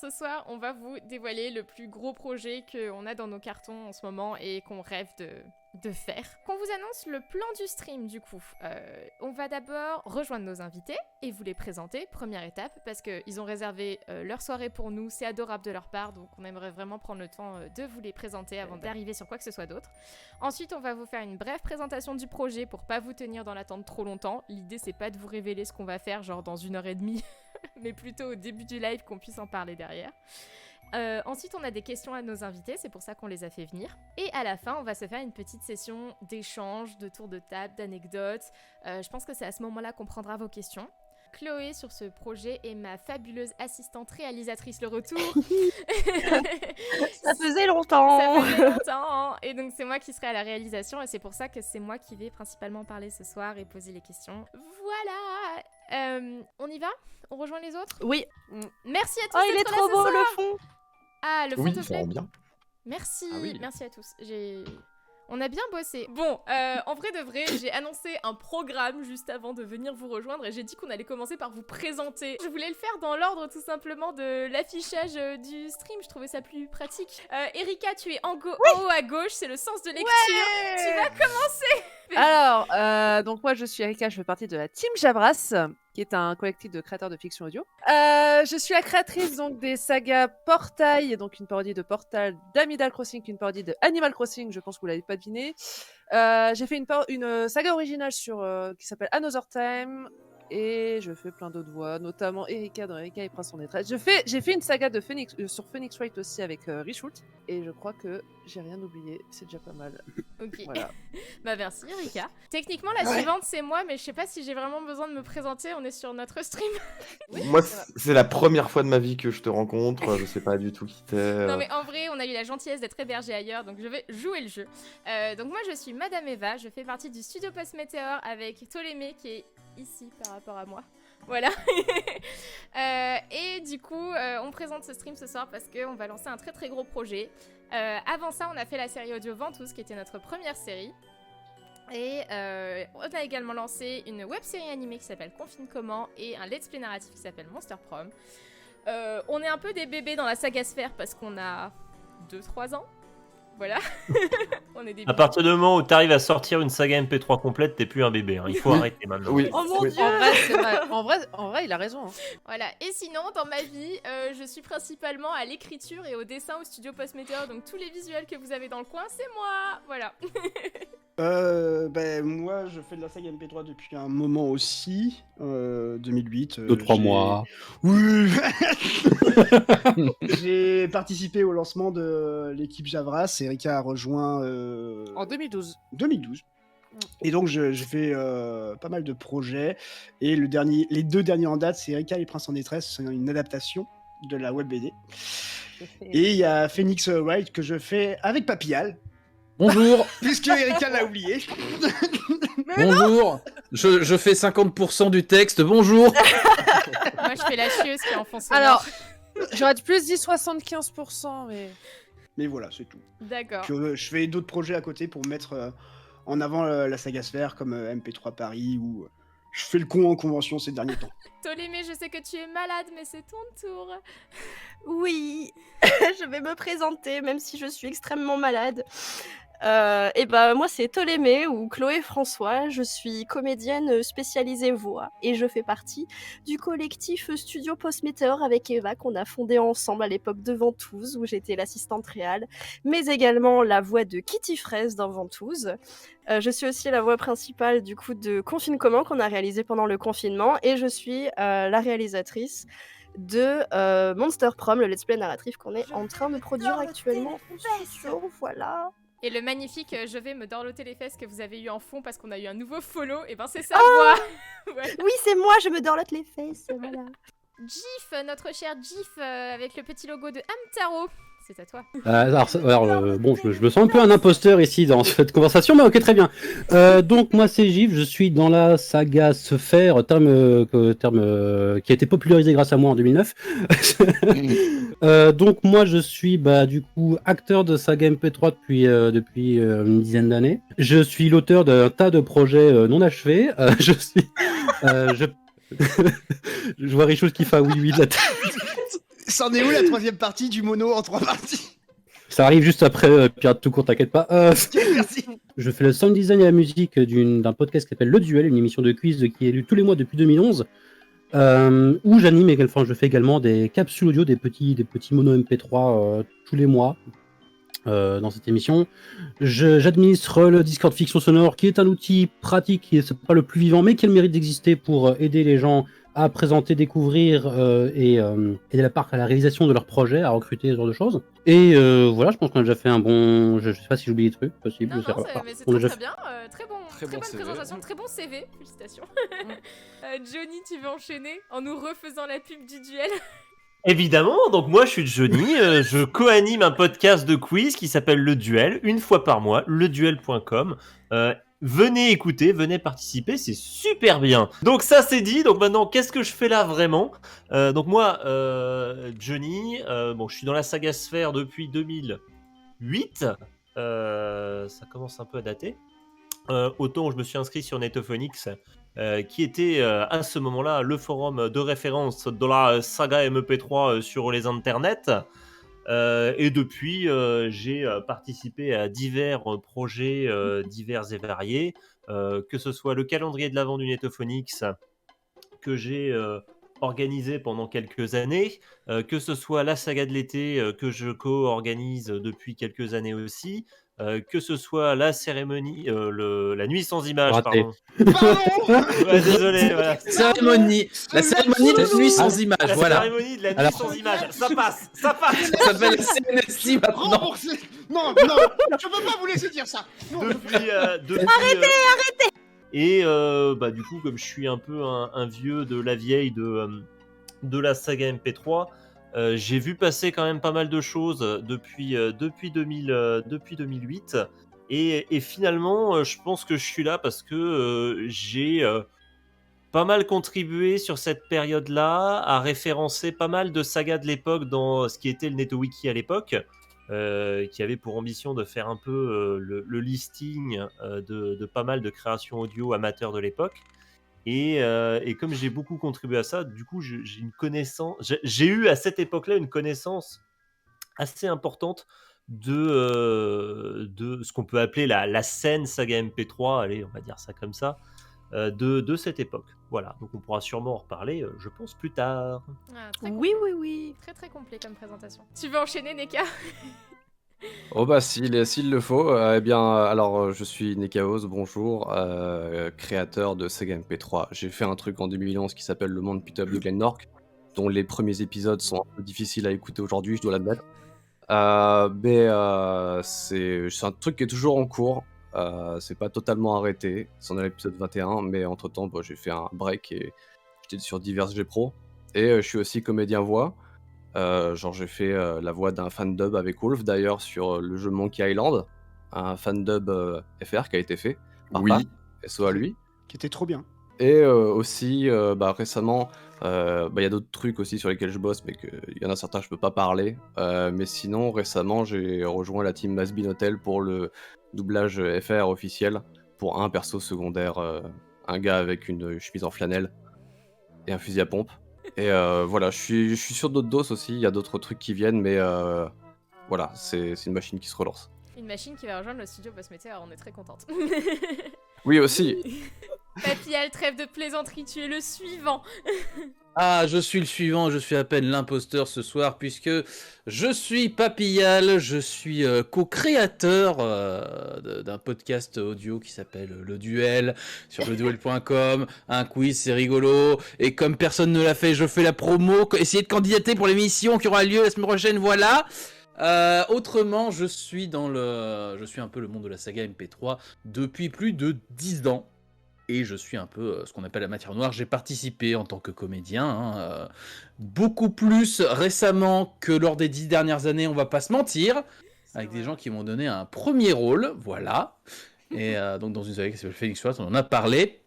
ce soir, on va vous dévoiler le plus gros projet qu'on a dans nos cartons en ce moment et qu'on rêve de faire. Qu'on vous annonce le plan du stream du coup. On va d'abord rejoindre nos invités et vous les présenter, première étape, parce qu'ils ont réservé leur soirée pour nous, c'est adorable de leur part, donc on aimerait vraiment prendre le temps de vous les présenter avant d'arriver sur quoi que ce soit d'autre. Ensuite, on va vous faire une brève présentation du projet pour pas vous tenir dans l'attente trop longtemps. L'idée, c'est pas de vous révéler ce qu'on va faire, genre dans 1h30, mais plutôt au début du live qu'on puisse en parler derrière. Ensuite, on a des questions à nos invités, c'est pour ça qu'on les a fait venir. Et à la fin, on va se faire une petite session d'échange, de tour de table, d'anecdotes. Je pense que c'est à ce moment-là qu'on prendra vos questions. Chloé, sur ce projet, est ma fabuleuse assistante réalisatrice, le retour. Ça faisait longtemps. Ça faisait longtemps. Et donc, c'est moi qui serai à la réalisation. Et c'est pour ça que c'est moi qui vais principalement parler ce soir et poser les questions. Voilà. On y va ? On rejoint les autres ? Oui. Merci à tous. Oh, il est trop beau, le fond. Ah, le fond te plaît ? Bien. Merci, oui. Merci à tous. On a bien bossé. Bon, en vrai de vrai, j'ai annoncé un programme juste avant de venir vous rejoindre et j'ai dit qu'on allait commencer par vous présenter. Je voulais le faire dans l'ordre tout simplement de l'affichage du stream, je trouvais ça plus pratique. Erika, tu es en haut à gauche, c'est le sens de lecture. Ouais, tu vas commencer. Alors, donc moi je suis Erika, je fais partie de la Team Jabras, qui est un collectif de créateurs de fiction audio. Je suis la créatrice donc des sagas Portail, donc une parodie de Portal, d'Animal Crossing, une parodie de Animal Crossing, je pense que vous l'avez pas deviné. J'ai fait une saga originale qui s'appelle Another Time, et je fais plein d'autres voix, notamment Erika dans Erika et Prince en détresse. J'ai fait une saga de sur Phoenix Wright aussi avec Richult, et je crois que j'ai rien oublié, c'est déjà pas mal. Ok. Voilà. Bah merci Erika. Techniquement la suivante c'est moi, mais je sais pas si j'ai vraiment besoin de me présenter, on est sur notre stream. Moi, c'est la première fois de ma vie que je te rencontre. Je sais pas du tout qui t'es. Non mais en vrai, on a eu la gentillesse d'être hébergé ailleurs, donc je vais jouer le jeu. Donc moi je suis Madame Eva, je fais partie du studio Post Météor avec Ptolémée qui est ici par rapport à moi. Voilà. Et du coup, on présente ce stream ce soir parce qu'on va lancer un très très gros projet. Avant ça, on a fait la série audio Ventouse qui était notre première série. Et on a également lancé une web série animée qui s'appelle Confine Comment et un let's play narratif qui s'appelle Monster Prom. On est un peu des bébés dans la saga Sphère parce qu'on a 2-3 ans. Voilà. On est des À partir du moment où t'arrives à sortir une saga MP3 complète, t'es plus un bébé. Hein. Il faut arrêter maintenant. Oui. Oh mon dieu. En vrai, c'est vrai. En vrai, il a raison. Hein. Voilà. Et sinon, dans ma vie, je suis principalement à l'écriture et au dessin au studio Post Météor. Donc tous les visuels que vous avez dans le coin, c'est moi. Voilà. Moi, je fais de la saga MP3 depuis un moment aussi, 2008. 2-3 mois. Oui. J'ai participé au lancement de l'équipe Javras. Erika a rejoint En 2012. 2012. Et donc, j'ai fait pas mal de projets. Et les 2 derniers en date, c'est Erika et les Princes en détresse. C'est une adaptation de la web BD. Et il y a Phoenix Wright que je fais avec Papillal. Bonjour. Puisque Erika l'a oublié. Bonjour. Je fais 50% du texte. Bonjour. Moi, je fais la chieuse qui est en fond sonore. Alors, j'aurais plus dit 75%, mais... Mais voilà, c'est tout. D'accord. Je fais d'autres projets à côté pour mettre en avant la saga Sphère, comme MP3 Paris, ou je fais le con en convention ces derniers temps. Ptolémée, je sais que tu es malade, mais c'est ton tour. Oui, je vais me présenter, même si je suis extrêmement malade. Moi c'est Ptolémée ou Chloé François, je suis comédienne spécialisée voix et je fais partie du collectif Studio Post Météor avec Eva qu'on a fondé ensemble à l'époque de Ventouse où j'étais l'assistante réale, mais également la voix de Kitty Fraise dans Ventouse. Je suis aussi la voix principale du coup de Confine Comment qu'on a réalisé pendant le confinement et je suis la réalisatrice de Monster Prom, le let's play narratif qu'on est en train de produire actuellement. Voilà. Et le magnifique je vais me dorloter les fesses que vous avez eu en fond parce qu'on a eu un nouveau follow, et ben c'est sa voix. Voilà. Oui, c'est moi, je me dorlote les fesses, voilà. Gif, notre cher Gif avec le petit logo de Hamtaro. C'est à toi. Bon, je me sens un peu un imposteur ici dans cette conversation, mais ok, très bien. Donc moi c'est Gif, je suis dans la saga Sphère, terme qui a été popularisé grâce à moi en 2009. Donc moi je suis du coup acteur de saga MP3 depuis une dizaine d'années. Je suis l'auteur d'un tas de projets non achevés. Je vois Richose qui fait oui de la tête. C'en est où la troisième partie du mono en 3 parties? Ça arrive juste après Pirate tout court, t'inquiète pas. Merci. Je fais le sound design et la musique d'un podcast qui s'appelle Le Duel, une émission de quiz qui est lue tous les mois depuis 2011, où j'anime également, enfin, je fais également des capsules audio, des petits mono MP3 tous les mois dans cette émission. J'administre le Discord Fiction Sonore, qui est un outil pratique, qui n'est pas le plus vivant, mais qui a le mérite d'exister pour aider les gens à présenter, découvrir et aider à la réalisation de leurs projets, à recruter ce genre de choses. Et voilà, je pense qu'on a déjà fait un bon... Je sais pas si j'oublie des trucs, possible. Non, je sais non, pas. mais c'est On a très, déjà très bien. Très bonne CV. présentation, très bon CV. Félicitations. Johnny, tu veux enchaîner en nous refaisant la pub du duel? Évidemment, donc moi je suis Johnny, je co-anime un podcast de quiz qui s'appelle Le Duel, une fois par mois, leduel.com. Venez écouter, venez participer, c'est super bien. Donc ça c'est dit, donc maintenant qu'est-ce que je fais là vraiment? Donc moi, Johnny, bon je suis dans la saga Sphère depuis 2008, ça commence un peu à dater. Autant je me suis inscrit sur Netophonics, qui était à ce moment-là le forum de référence de la saga MP3 sur les internets. Et depuis, j'ai participé à divers projets divers et variés, que ce soit le calendrier de l'Avent du Netophonics que j'ai organisé pendant quelques années, que ce soit la saga de l'été que je co-organise depuis quelques années aussi, que ce soit la cérémonie, la nuit sans images, Raté. Pardon. Ouais, désolé, voilà. La cérémonie de nuit sans image, La voilà. cérémonie de la nuit Alors- sans images, ça passe, ça passe. Ça s'appelle CNSI maintenant. Remboursé. Non, je peux pas vous laisser dire ça. Non. Depuis, arrêtez. Et bah du coup, comme je suis un peu un vieux de la vieille de la saga MP3, j'ai vu passer quand même pas mal de choses depuis 2008. Et finalement, je pense que je suis là parce que j'ai pas mal contribué sur cette période-là à référencer pas mal de sagas de l'époque dans ce qui était le NetoWiki à l'époque, qui avait pour ambition de faire un peu le listing de pas mal de créations audio amateurs de l'époque. Et comme j'ai beaucoup contribué à ça, du coup, j'ai une connaissance. J'ai eu à cette époque-là une connaissance assez importante de ce qu'on peut appeler la scène saga MP3, allez, on va dire ça comme ça, de cette époque. Voilà, donc on pourra sûrement en reparler, je pense, plus tard. Ah, très Oui, complet. oui, oui. Très très complet comme présentation. Tu veux enchaîner, Neka? Oh bah s'il le faut, eh bien alors je suis Nekaos, bonjour, créateur de Sega MP3. J'ai fait un truc en 2011 qui s'appelle Le Monde Pitoyable de Glennork, dont les premiers épisodes sont un peu difficiles à écouter aujourd'hui, je dois l'admettre. C'est un truc qui est toujours en cours, c'est pas totalement arrêté, c'en est l'épisode 21, mais entre-temps bah, j'ai fait un break et j'étais sur divers G-Pro. Et je suis aussi comédien voix. Genre j'ai fait la voix d'un fan-dub avec Wolf d'ailleurs sur le jeu Monkey Island, un fan-dub FR qui a été fait par Oui. Pat, SO à lui. Qui était trop bien. Et aussi récemment, il y a d'autres trucs aussi sur lesquels je bosse, mais il y en a certains que je peux pas parler. Mais sinon récemment j'ai rejoint la team Masbin Hotel pour le doublage FR officiel pour un perso secondaire, un gars avec une chemise en flanelle et un fusil à pompe. Et voilà, je suis sur d'autres doses aussi, il y a d'autres trucs qui viennent, mais voilà, c'est une machine qui se relance. Une machine qui va rejoindre le studio Boss Meteor, on est très contente. Oui aussi. Papillal, trêve de plaisanterie, tu es le suivant. Ah, je suis le suivant, je suis à peine l'imposteur ce soir, puisque je suis Papillal, je suis co-créateur d'un podcast audio qui s'appelle Le Duel, sur leduel.com, un quiz, c'est rigolo, et comme personne ne l'a fait, je fais la promo, essayez de candidater pour l'émission qui aura lieu la semaine prochaine, voilà. Autrement, je suis un peu le monde de la saga MP3 depuis plus de 10 ans. Et je suis un peu ce qu'on appelle la matière noire. J'ai participé en tant que comédien, beaucoup plus récemment que lors des 10 dernières années, on va pas se mentir, avec des gens qui m'ont donné un premier rôle, voilà. Et donc dans une série qui s'appelle Phoenix Wright, on en a parlé.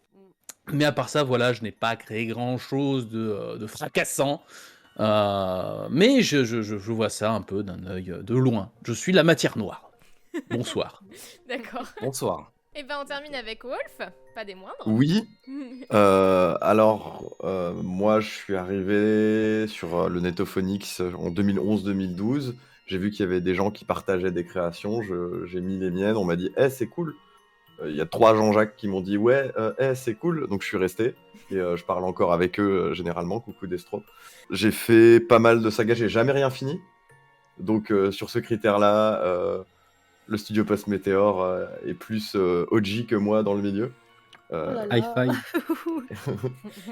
Mais à part ça, voilà, je n'ai pas créé grand-chose de fracassant. Mais je vois ça un peu d'un œil de loin. Je suis la matière noire. Bonsoir. D'accord. Bonsoir. Et ben on termine avec Wolf. pas des moindres. Oui. Moi, je suis arrivé sur le Netophonix en 2011-2012. J'ai vu qu'il y avait des gens qui partageaient des créations. J'ai mis les miennes. On m'a dit, c'est cool. Il y a 3 Jean-Jacques qui m'ont dit, ouais, c'est cool. Donc, je suis resté. Et je parle encore avec eux généralement. Coucou Destro. J'ai fait pas mal de sagas. J'ai jamais rien fini. Donc, sur ce critère-là, le studio Post-Météor est plus OG que moi dans le milieu. Oh là High là. five.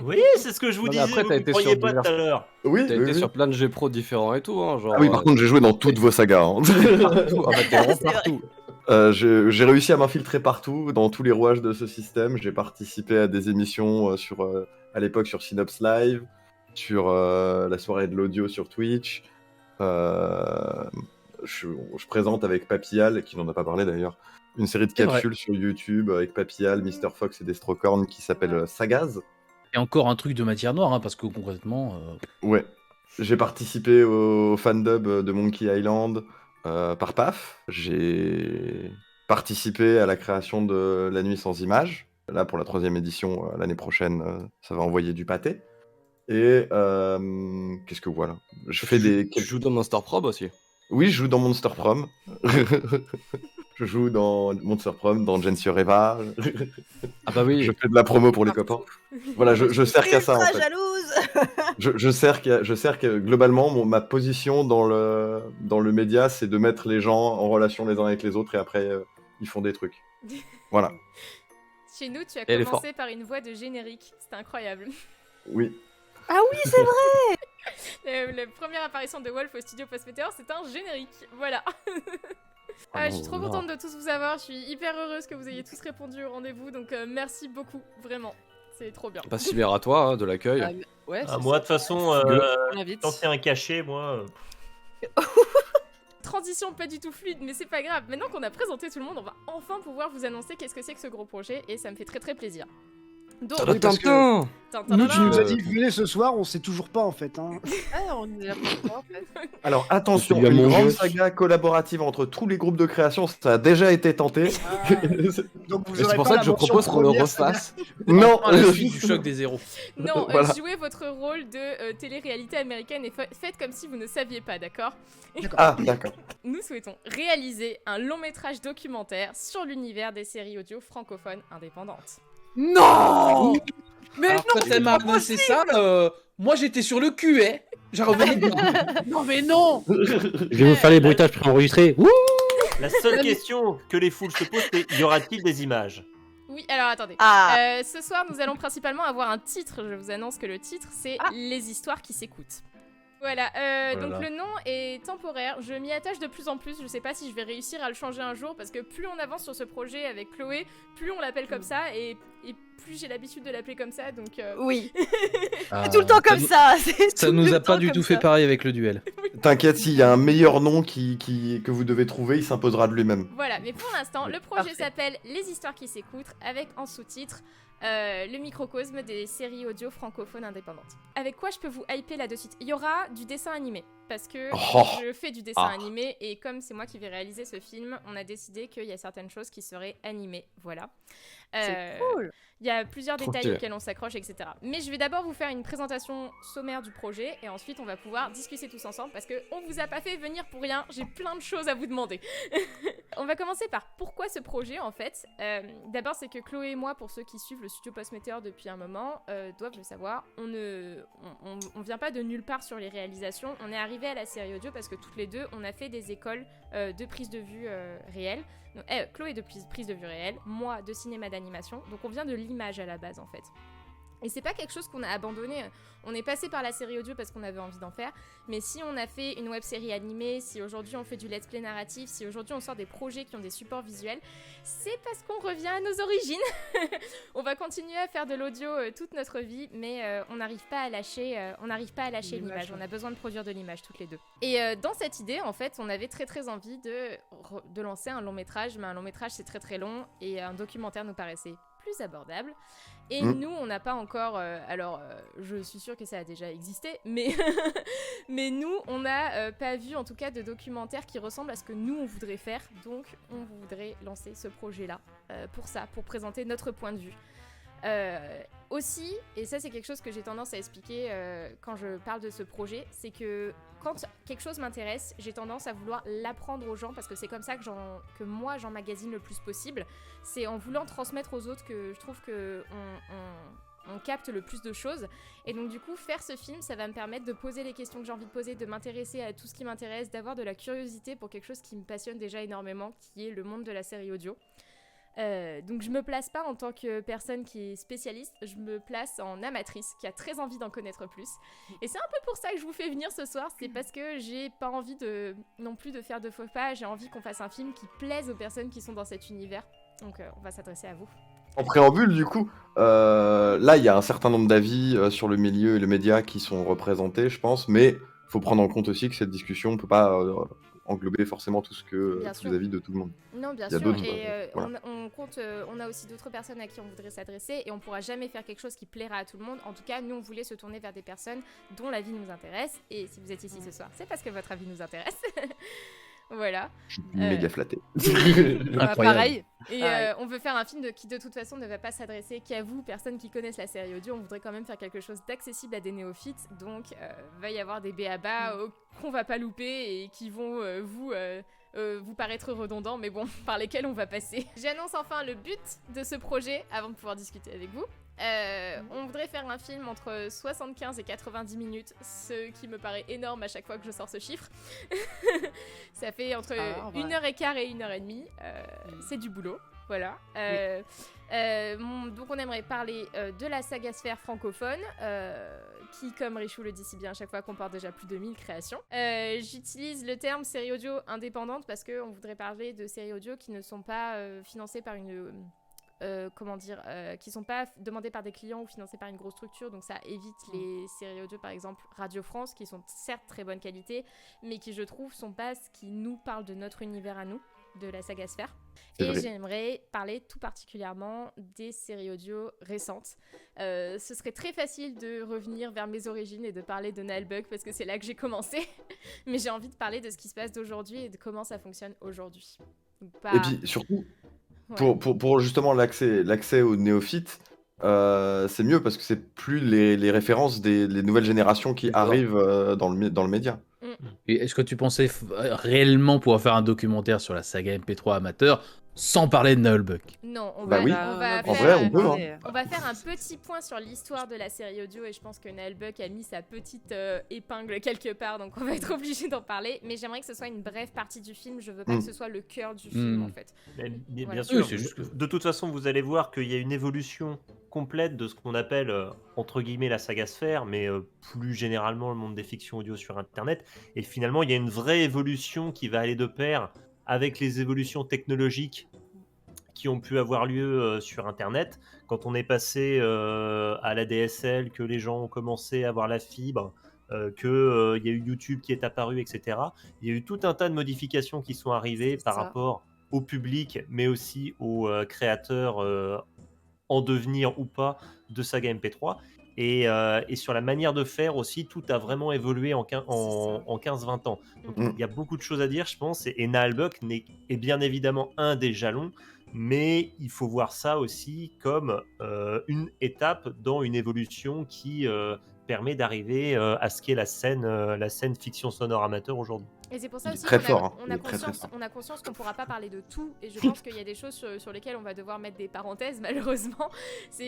Oui, c'est ce que je vous Non, mais disais, après, vous t'as ne été croyez sur pas tout à l'heure. Oui, T'as oui, été oui. sur plein de G-Pro différents et tout, hein, genre. Ah oui, par contre, j'ai joué dans toutes vos sagas. Hein. partout. Ah bah, t'es vraiment C'est vrai. partout. J'ai réussi à m'infiltrer partout, dans tous les rouages de ce système. J'ai participé à des émissions à l'époque sur Synops Live, sur la soirée de l'audio sur Twitch. Je présente avec Papillal, qui n'en a pas parlé d'ailleurs, une série de C'est vrai. capsules sur YouTube avec Papillal, Mr. Fox et Destrocorn qui s'appelle Sagaz. Et encore un truc de matière noire, hein, parce que concrètement. Ouais. J'ai participé au fandub de Monkey Island par PAF. J'ai participé à la création de La Nuit sans images. Là, pour la 3e édition, l'année prochaine, ça va envoyer du pâté. Et qu'est-ce que voilà. Je fais des. Tu joues dans Monster Probe aussi. Oui, je joue dans Monster Prom. Je joue dans Monster Prom, dans Gensio Reva. Ah bah oui. Je fais de la promo pour les copains. Voilà, je sers qu'à ça en Ultra fait. jalouse. Je sers que globalement, ma position dans le média, c'est de mettre les gens en relation les uns avec les autres et après, ils font des truux. Voilà. Chez nous, tu as Elle est commencé par une voix de générique. C'était incroyable. Oui. Ah oui, c'est vrai. La première apparition de Wolf au studio Post-Météor, c'est un générique. Voilà. Ah je suis non, trop non. contente de tous vous avoir. Je suis hyper heureuse que vous ayez tous répondu au rendez-vous. Donc merci beaucoup, vraiment. C'est trop bien. Pas si à toi hein, de l'accueil. Ouais, Ah, c'est moi, de toute façon, on l'invite. tant c'est un cachet, moi. Transition pas du tout fluide, mais c'est pas grave. Maintenant qu'on a présenté tout le monde, on va enfin pouvoir vous annoncer qu'est-ce que c'est que ce gros projet et ça me fait très très plaisir. Donc, Oui, parce que Tintin, tu nous as dit venez ce soir, on sait toujours pas en fait. Hein. Ah, on est là pour toi, en fait. Alors attention, C'est bien une mon grande jeu. saga collaborative entre tous les groupes de création, ça a déjà été tenté. Donc vous Et c'est aurez pour pas ça la que je mention propose qu'on le première, refasse. Non, À la suite du choc des zéros. Non, Voilà. jouez votre rôle de télé-réalité américaine et faites comme si vous ne saviez pas, d'accord? Ah, d'accord. Nous souhaitons réaliser un long métrage documentaire sur l'univers des séries audio francophones indépendantes. Non. Mais Alors, non, quand c'est elle m'a pas annoncé possible. ça, moi j'étais sur le cul, hein. J'ai revenu dedans. Non, mais non. Je vais vous faire les bruitages préenregistrés. Wouh. La seule question que les foules se posent, c'est y aura-t-il des images? Oui, alors attendez. Ah. Ce soir, nous allons principalement avoir un titre. Je vous annonce que le titre, c'est Ah. Les histoires qui s'écoutent. Voilà, donc Voilà. le nom est temporaire, je m'y attache de plus en plus, je sais pas si je vais réussir à le changer un jour, parce que plus on avance sur ce projet avec Chloé, plus on l'appelle comme ça, et plus j'ai l'habitude de l'appeler comme ça, donc... Oui. Ah, C'est tout le temps comme ça. Ça nous a pas du tout fait pareil avec le duel. T'inquiète, s'il y a un meilleur nom que vous devez trouver, il s'imposera de lui-même. Voilà, mais pour l'instant, le projet Parfait. s'appelle Les histoires qui s'écoutent, avec en sous-titre le microcosme des séries audio francophones indépendantes. Avec quoi je peux vous hyper là de suite? Il y aura du dessin animé, parce que Oh. je fais du dessin Ah. animé, et comme c'est moi qui vais réaliser ce film, on a décidé qu'il y a certaines choses qui seraient animées, voilà. C'est cool. Il y a plusieurs Trop détails stylé. auxquels on s'accroche, etc. Mais je vais d'abord vous faire une présentation sommaire du projet, et ensuite on va pouvoir discuter tous ensemble, parce qu'on vous a pas fait venir pour rien, j'ai plein de choses à vous demander. On va commencer par pourquoi ce projet, en fait. D'abord, c'est que Chloé et moi, pour ceux qui suivent le studio Post-Météor depuis un moment, doivent le savoir, on vient pas de nulle part sur les réalisations, on est arrivé à la série audio parce que toutes les deux, on a fait des écoles de prise de vue réelle. Donc, Chloé de prise de vue réelle, moi de cinéma d'animation, donc on vient de l'image à la base en fait. Et c'est pas quelque chose qu'on a abandonné, on est passé par la série audio parce qu'on avait envie d'en faire, mais si on a fait une web série animée, si aujourd'hui on fait du let's play narratif, si aujourd'hui on sort des projets qui ont des supports visuels, c'est parce qu'on revient à nos origines. On va continuer à faire de l'audio toute notre vie, mais on n'arrive pas à lâcher, l'image, on a besoin de produire de l'image toutes les deux. Et dans cette idée, en fait, on avait très très envie de lancer un long métrage, mais un long métrage c'est très très long, et un documentaire nous paraissait plus abordable. Et Mm. nous, on n'a pas encore... je suis sûre que ça a déjà existé, mais, mais nous, on n'a pas vu en tout cas de documentaire qui ressemble à ce que nous, on voudrait faire. Donc, on voudrait lancer ce projet-là pour ça, pour présenter notre point de vue. Aussi, et ça c'est quelque chose que j'ai tendance à expliquer quand je parle de ce projet, c'est que quand quelque chose m'intéresse, j'ai tendance à vouloir l'apprendre aux gens parce que c'est comme ça que moi j'emmagasine le plus possible. C'est en voulant transmettre aux autres que je trouve que on capte le plus de choses. Et donc du coup, faire ce film, ça va me permettre de poser les questions que j'ai envie de poser, de m'intéresser à tout ce qui m'intéresse, d'avoir de la curiosité pour quelque chose qui me passionne déjà énormément, qui est le monde de la série audio. Donc je me place pas en tant que personne qui est spécialiste, je me place en amatrice qui a très envie d'en connaître plus. Et c'est un peu pour ça que je vous fais venir ce soir, c'est parce que j'ai pas envie non plus de faire de faux pas, j'ai envie qu'on fasse un film qui plaise aux personnes qui sont dans cet univers. Donc on va s'adresser à vous. En préambule, du coup, là, il y a un certain nombre d'avis sur le milieu et le média qui sont représentés, je pense, mais il faut prendre en compte aussi que cette discussion ne peut pas englober forcément tout ce que Bien tous sûr. les avis de tout le monde. Non, bien Il y a sûr. d'autres, Et voilà. on a aussi d'autres personnes à qui on voudrait s'adresser et on pourra jamais faire quelque chose qui plaira à tout le monde. En tout cas, nous, on voulait se tourner vers des personnes dont l'avis nous intéresse. Et si vous êtes ici ce soir, c'est parce que votre avis nous intéresse. Voilà. Je suis méga flatté. Incroyable. Pareil. Et Pareil. on veut faire un film qui de toute façon ne va pas s'adresser qu'à vous, personnes qui connaissent la série audio. On voudrait quand même faire quelque chose d'accessible à des néophytes. Donc, va y avoir des b.a.-ba qu'on va pas louper et qui vont vous paraître redondants, mais bon, par lesquels on va passer. J'annonce enfin le but de ce projet avant de pouvoir discuter avec vous. On voudrait faire un film entre 75 et 90 minutes, ce qui me paraît énorme à chaque fois que je sors ce chiffre. Ça fait entre ouais. 1h15 et 1h30. C'est du boulot, voilà. Donc on aimerait parler de la saga Sphère francophone, qui, comme Richou le dit si bien à chaque fois, comporte déjà plus de 1000 créations. J'utilise le terme série audio indépendante parce qu'on voudrait parler de séries audio qui ne sont pas financées par une... qui sont pas demandés par des clients ou financés par une grosse structure, donc ça évite les séries audio par exemple Radio France qui sont certes très bonne qualité mais qui je trouve sont pas ce qui nous parle de notre univers à nous, de la saga Sphère. C'est Et vrai. j'aimerais parler tout particulièrement des séries audio récentes. Ce serait très facile de revenir vers mes origines et de parler de Naël Buck parce que c'est là que j'ai commencé, mais j'ai envie de parler de ce qui se passe d'aujourd'hui et de comment ça fonctionne aujourd'hui. Donc, Et puis surtout, ouais. pour justement l'accès aux néophytes, c'est mieux parce que c'est plus les références les nouvelles générations qui D'accord. arrivent dans le média. Et est-ce que tu pensais réellement pouvoir faire un documentaire sur la saga MP3 amateur sans parler de Nullbuck? Non, on Bah va, oui. on va En faire, vrai, on peut, hein. on va faire un petit point sur l'histoire de la série audio et je pense que Naël Buck a mis sa petite épingle quelque part, donc on va être obligé d'en parler. Mais j'aimerais que ce soit une brève partie du film, je veux pas que ce soit le cœur du film en fait. Mais bien Voilà. sûr, Oui, c'est juste que- de toute façon, vous allez voir qu'il y a une évolution complète de ce qu'on appelle, entre guillemets, la saga Sphère, mais plus généralement le monde des fictions audio sur Internet. Et finalement, il y a une vraie évolution qui va aller de pair avec les évolutions technologiques qui ont pu avoir lieu sur Internet. Quand on est passé à la DSL, que les gens ont commencé à avoir la fibre, qu'il y a eu YouTube qui est apparu, etc. Il y a eu tout un tas de modifications qui sont arrivées C'est par ça. rapport au public, mais aussi aux créateurs en devenir ou pas de saga MP3. Et sur la manière de faire aussi, tout a vraiment évolué en 15-20 ans. Donc Mm. il y a beaucoup de choses à dire, je pense, et Naël Buck est bien évidemment un des jalons, mais il faut voir ça aussi comme une étape dans une évolution qui permet d'arriver à ce qu'est la scène fiction sonore amateur aujourd'hui. Et c'est pour ça Il est aussi très qu'on fort, a, hein. on Il a est très, très conscience, fort. on a conscience qu'on pourra pas parler de tout et je pense qu'il y a des choses sur lesquelles on va devoir mettre des parenthèses malheureusement.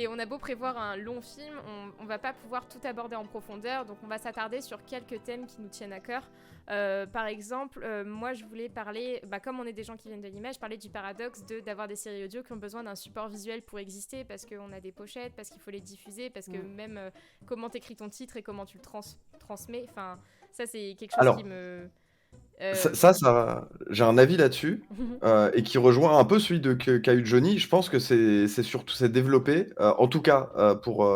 On a beau prévoir un long film, on va pas pouvoir tout aborder en profondeur, donc on va s'attarder sur quelques thèmes qui nous tiennent à cœur. Par exemple, moi je voulais parler, comme on est des gens qui viennent de l'image, parler du paradoxe d'avoir des séries audio qui ont besoin d'un support visuel pour exister parce qu'on a des pochettes, parce qu'il faut les diffuser, parce que même comment t'écris ton titre et comment tu le transmets, enfin ça c'est quelque chose Alors, qui me... Ça, j'ai un avis là-dessus et qui rejoint un peu celui qu'a eu Johnny. Je pense que c'est développé, en tout cas pour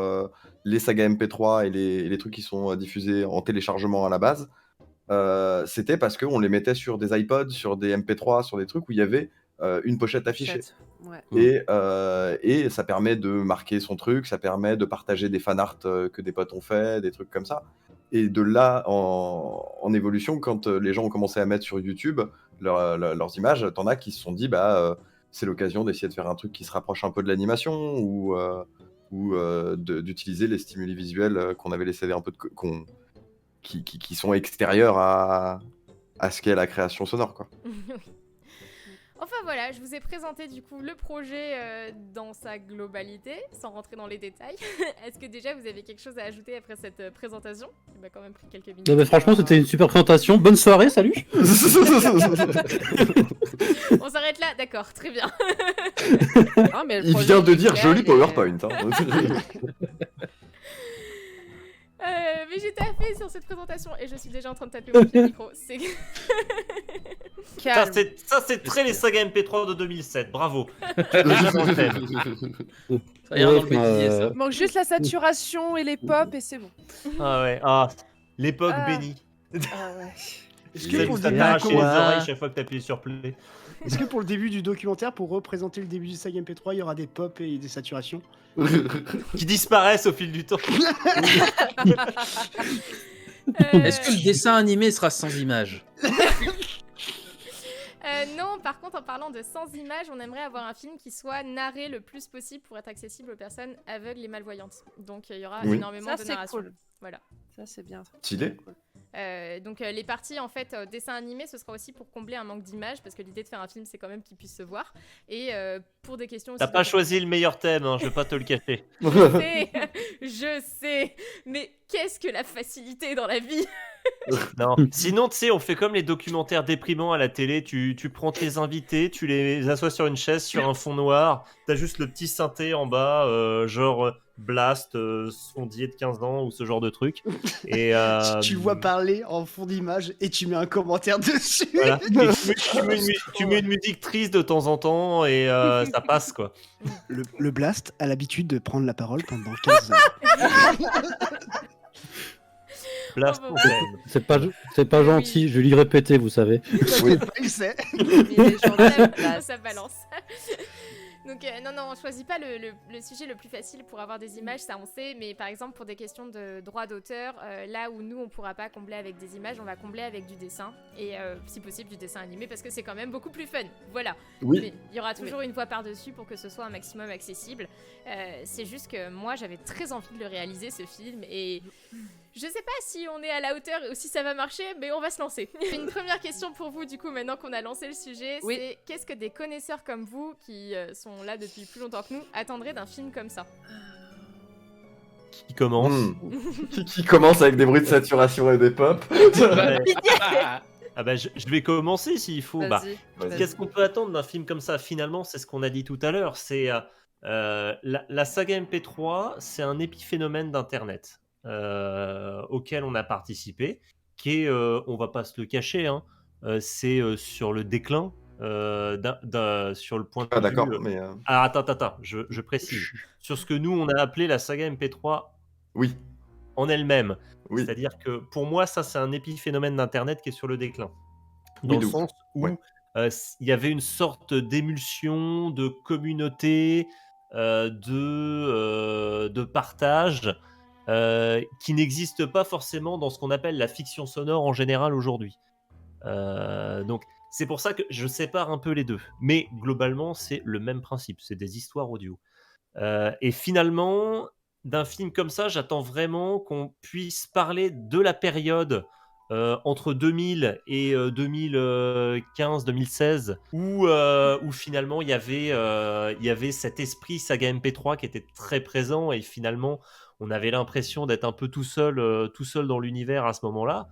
les sagas MP3 et les trucs qui sont diffusés en téléchargement à la base. C'était parce qu'on les mettait sur des iPods, sur des MP3, sur des trucs où il y avait une pochette affichée. Pochette. Ouais. Et ça permet de marquer son truc, ça permet de partager des fanarts que des potes ont fait, des trucs comme ça. Et de là, en évolution, quand les gens ont commencé à mettre sur YouTube leurs images, t'en as qui se sont dit, c'est l'occasion d'essayer de faire un truc qui se rapproche un peu de l'animation ou d'utiliser les stimuli visuels qu'on avait laissés un peu qui sont extérieurs à ce qu'est la création sonore, quoi. Enfin voilà, je vous ai présenté du coup le projet dans sa globalité, sans rentrer dans les détails. Est-ce que déjà vous avez quelque chose à ajouter après cette présentation qui m'a quand même pris quelques minutes? Non, mais franchement, c'était une super présentation. Bonne soirée, salut. On s'arrête là, d'accord, très bien. Non, mais le Il projet vient de dire initial joli est- PowerPoint. Hein. Mais j'ai taffé sur cette présentation et je suis déjà en train de taper au pied du micro. C'est... Ça, Calme. c'est très les sagas MP3 de 2007, bravo. J'aime le thème. Ça ira dans le Ouais, bêtisier, ça. Il manque juste la saturation et les pop et c'est bon. Ah ouais, l'époque Ah. bénie. Ah ouais. Est-ce Ça que pour le t'a début arraché les comment- oreilles chaque fois que t'appuyais sur play. Est-ce que pour le début du documentaire, pour représenter le début du saga MP3, il y aura des pop et des saturations? Qui disparaissent au fil du temps. Est-ce que le dessin animé sera sans images? Non, par contre, en parlant de sans images, on aimerait avoir un film qui soit narré le plus possible pour être accessible aux personnes aveugles et malvoyantes. Donc il y aura Oui. énormément Ça, de c'est narration. cool. Voilà. Ça, c'est bien. Stylé. Donc les parties en fait dessin animé, ce sera aussi pour combler un manque d'images parce que l'idée de faire un film, c'est quand même qu'il puisse se voir. Et pour des questions aussi. T'as de- pas choisi le meilleur thème, hein, je vais pas te le cacher. Je sais, je sais. Mais qu'est-ce que la facilité dans la vie? Non. Sinon, tu sais, on fait comme les documentaires déprimants à la télé. Tu prends tes invités, tu les assois sur une chaise, sur un fond noir. T'as juste le petit synthé en bas, genre Blast, sondier de 15 ans ou ce genre de truc. Et Tu le vois parler en fond d'image et tu mets un commentaire dessus. voilà. Et tu mets une musique triste de temps en temps et ça passe quoi. Le Blast a l'habitude de prendre la parole pendant 15 heures. Blast, Oh, on bon. t'aime. C'est pas gentil, je lui répétais, vous savez. Oui. Il sait. Mais les gens de la place. Ça balance. Donc non, on choisit pas le sujet le plus facile pour avoir des images, ça on sait, mais par exemple pour des questions de droit d'auteur, là où nous on pourra pas combler avec des images, on va combler avec du dessin, et si possible du dessin animé, parce que c'est quand même beaucoup plus fun, voilà. Oui. Mais il y aura toujours une voix par-dessus pour que ce soit un maximum accessible. C'est juste que moi j'avais très envie de le réaliser ce film, et je sais pas si on est à la hauteur ou si ça va marcher, mais on va se lancer. Une première question pour vous, du coup, maintenant qu'on a lancé le sujet, Oui. c'est qu'est-ce que des connaisseurs comme vous, qui sont là depuis plus longtemps que nous, attendraient d'un film comme ça? Qui commence. Qui commence avec des bruits de saturation et des pop. Ouais. Ah bah je vais commencer s'il faut. Bah, Vas-y. Vas-y. qu'est-ce qu'on peut attendre d'un film comme ça? Finalement, c'est ce qu'on a dit tout à l'heure. C'est la saga MP3, c'est un épiphénomène d'Internet auquel on a participé, qui est, on va pas se le cacher, hein, c'est sur le déclin, sur le point de Ah d'accord, vue. mais Ah, attends, je précise. Sur ce que nous, on a appelé la saga MP3 oui, en elle-même. oui. C'est-à-dire que pour moi, ça, c'est un épiphénomène d'Internet qui est sur le déclin. Oui, Dans de le ouf. sens où Ouais. il y avait une sorte d'émulsion, de communauté, de partage qui n'existe pas forcément dans ce qu'on appelle la fiction sonore en général aujourd'hui. Donc, c'est pour ça que je sépare un peu les deux. Mais globalement, c'est le même principe. C'est des histoires audio. Et finalement, d'un film comme ça, j'attends vraiment qu'on puisse parler de la période entre 2000 et 2015-2016 où finalement il y avait cet esprit saga MP3 qui était très présent et finalement on avait l'impression d'être un peu tout seul dans l'univers à ce moment-là.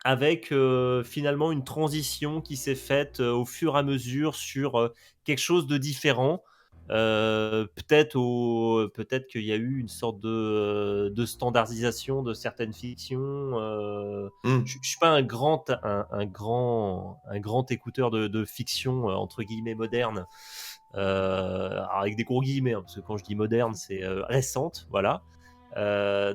Avec finalement une transition qui s'est faite au fur et à mesure sur quelque chose de différent. Peut-être qu'il y a eu une sorte de standardisation de certaines fictions. Je suis pas un grand écouteur de fiction entre guillemets moderne, alors avec des gros guillemets, hein, parce que quand je dis moderne, c'est récente, voilà.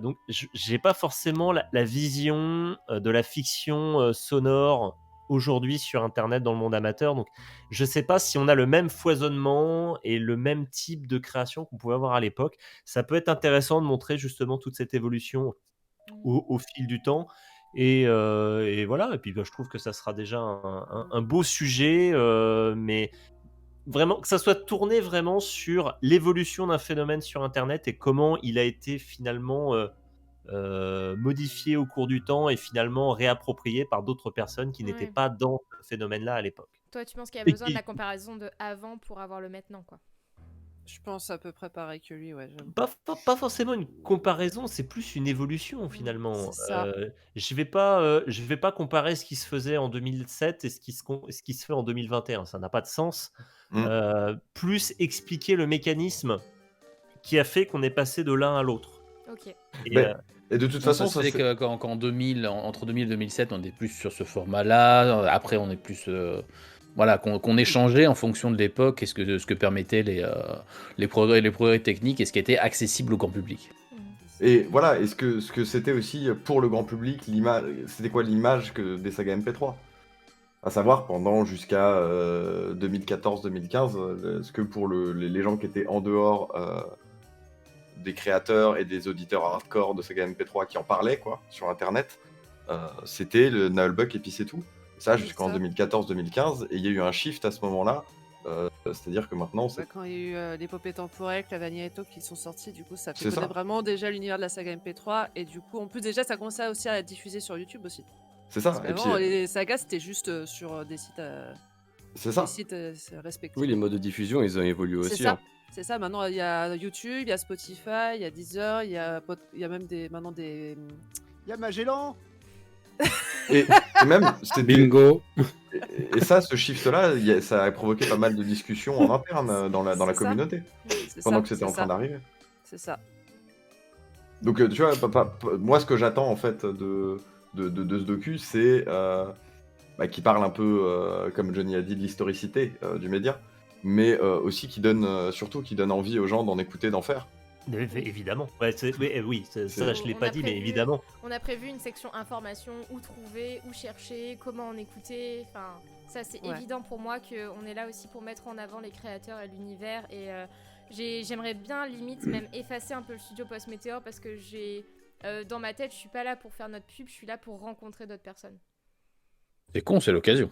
Donc j'ai pas forcément la vision de la fiction sonore aujourd'hui sur Internet dans le monde amateur. Donc, je sais pas si on a le même foisonnement et le même type de création qu'on pouvait avoir à l'époque. Ça peut être intéressant de montrer justement toute cette évolution au fil du temps. Et voilà. Et puis, je trouve que ça sera déjà un beau sujet, mais vraiment que ça soit tourné vraiment sur l'évolution d'un phénomène sur Internet et comment il a été finalement modifié au cours du temps et finalement réapproprié par d'autres personnes qui n'étaient pas dans ce phénomène-là à l'époque. Toi, tu penses qu'il y a besoin de la comparaison de avant pour avoir le maintenant, quoi? Je pense à peu près pareil que lui, ouais. Pas forcément une comparaison, c'est plus une évolution finalement. C'est ça. Je vais pas comparer ce qui se faisait en 2007 et ce qui se fait en 2021, ça n'a pas de sens. Plus expliquer le mécanisme qui a fait qu'on est passé de l'un à l'autre. Ok. Et de toute façon, ça fait qu'en 2000, entre 2000 et 2007, on est plus sur ce format-là. Après, on est plus voilà, qu'on échangeait en fonction de l'époque et ce que permettaient les progrès techniques et ce qui était accessible au grand public. Et voilà, et ce que c'était aussi pour le grand public, c'était quoi l'image des sagas MP3? À savoir, jusqu'à 2014-2015, ce que pour les gens qui étaient en dehors des créateurs et des auditeurs hardcore de saga MP3 qui en parlaient, quoi, sur Internet, c'était le Nullbuck et puis c'est tout. Ça jusqu'en 2014-2015, et il y a eu un shift à ce moment-là, c'est-à-dire que maintenant... Quand il y a eu l'épopée temporelle, Clavania et To qui sont sortis, du coup ça C'est fait ça. vraiment déjà l'univers de la saga MP3, et du coup en plus déjà ça commençait aussi à être diffusé sur YouTube aussi. C'est ça. Parce Et qu'avant, puis, les sagas c'était juste sur des sites, c'est ça. respectifs. Oui, les modes de diffusion, ils ont évolué C'est aussi. ça. hein. C'est ça, maintenant il y a YouTube, il y a Spotify, il y a Deezer, il y a même maintenant des... Il y a Magellan. Et même, Bingo. Et ça, ce shift-là, ça a provoqué pas mal de discussions en interne dans la C'est ça. communauté, C'est pendant ça, que c'était c'est en train ça. d'arriver. C'est ça. Donc, tu vois, moi, ce que j'attends, en fait, de ce docu, c'est qu'il parle un peu, comme Johnny a dit, de l'historicité du média, mais aussi surtout qui donne envie aux gens d'en écouter, d'en faire. Évidemment. Ouais, oui, ça je l'ai On pas a dit, mais prévu- évidemment. On a prévu une section information, où trouver, où chercher, comment en écouter. Enfin, ça c'est Ouais. évident pour moi qu'on est là aussi pour mettre en avant les créateurs et l'univers. Et j'aimerais bien limite même effacer un peu le studio Post-Météor parce que dans ma tête, je suis pas là pour faire notre pub, je suis là pour rencontrer d'autres personnes. C'est con, c'est l'occasion.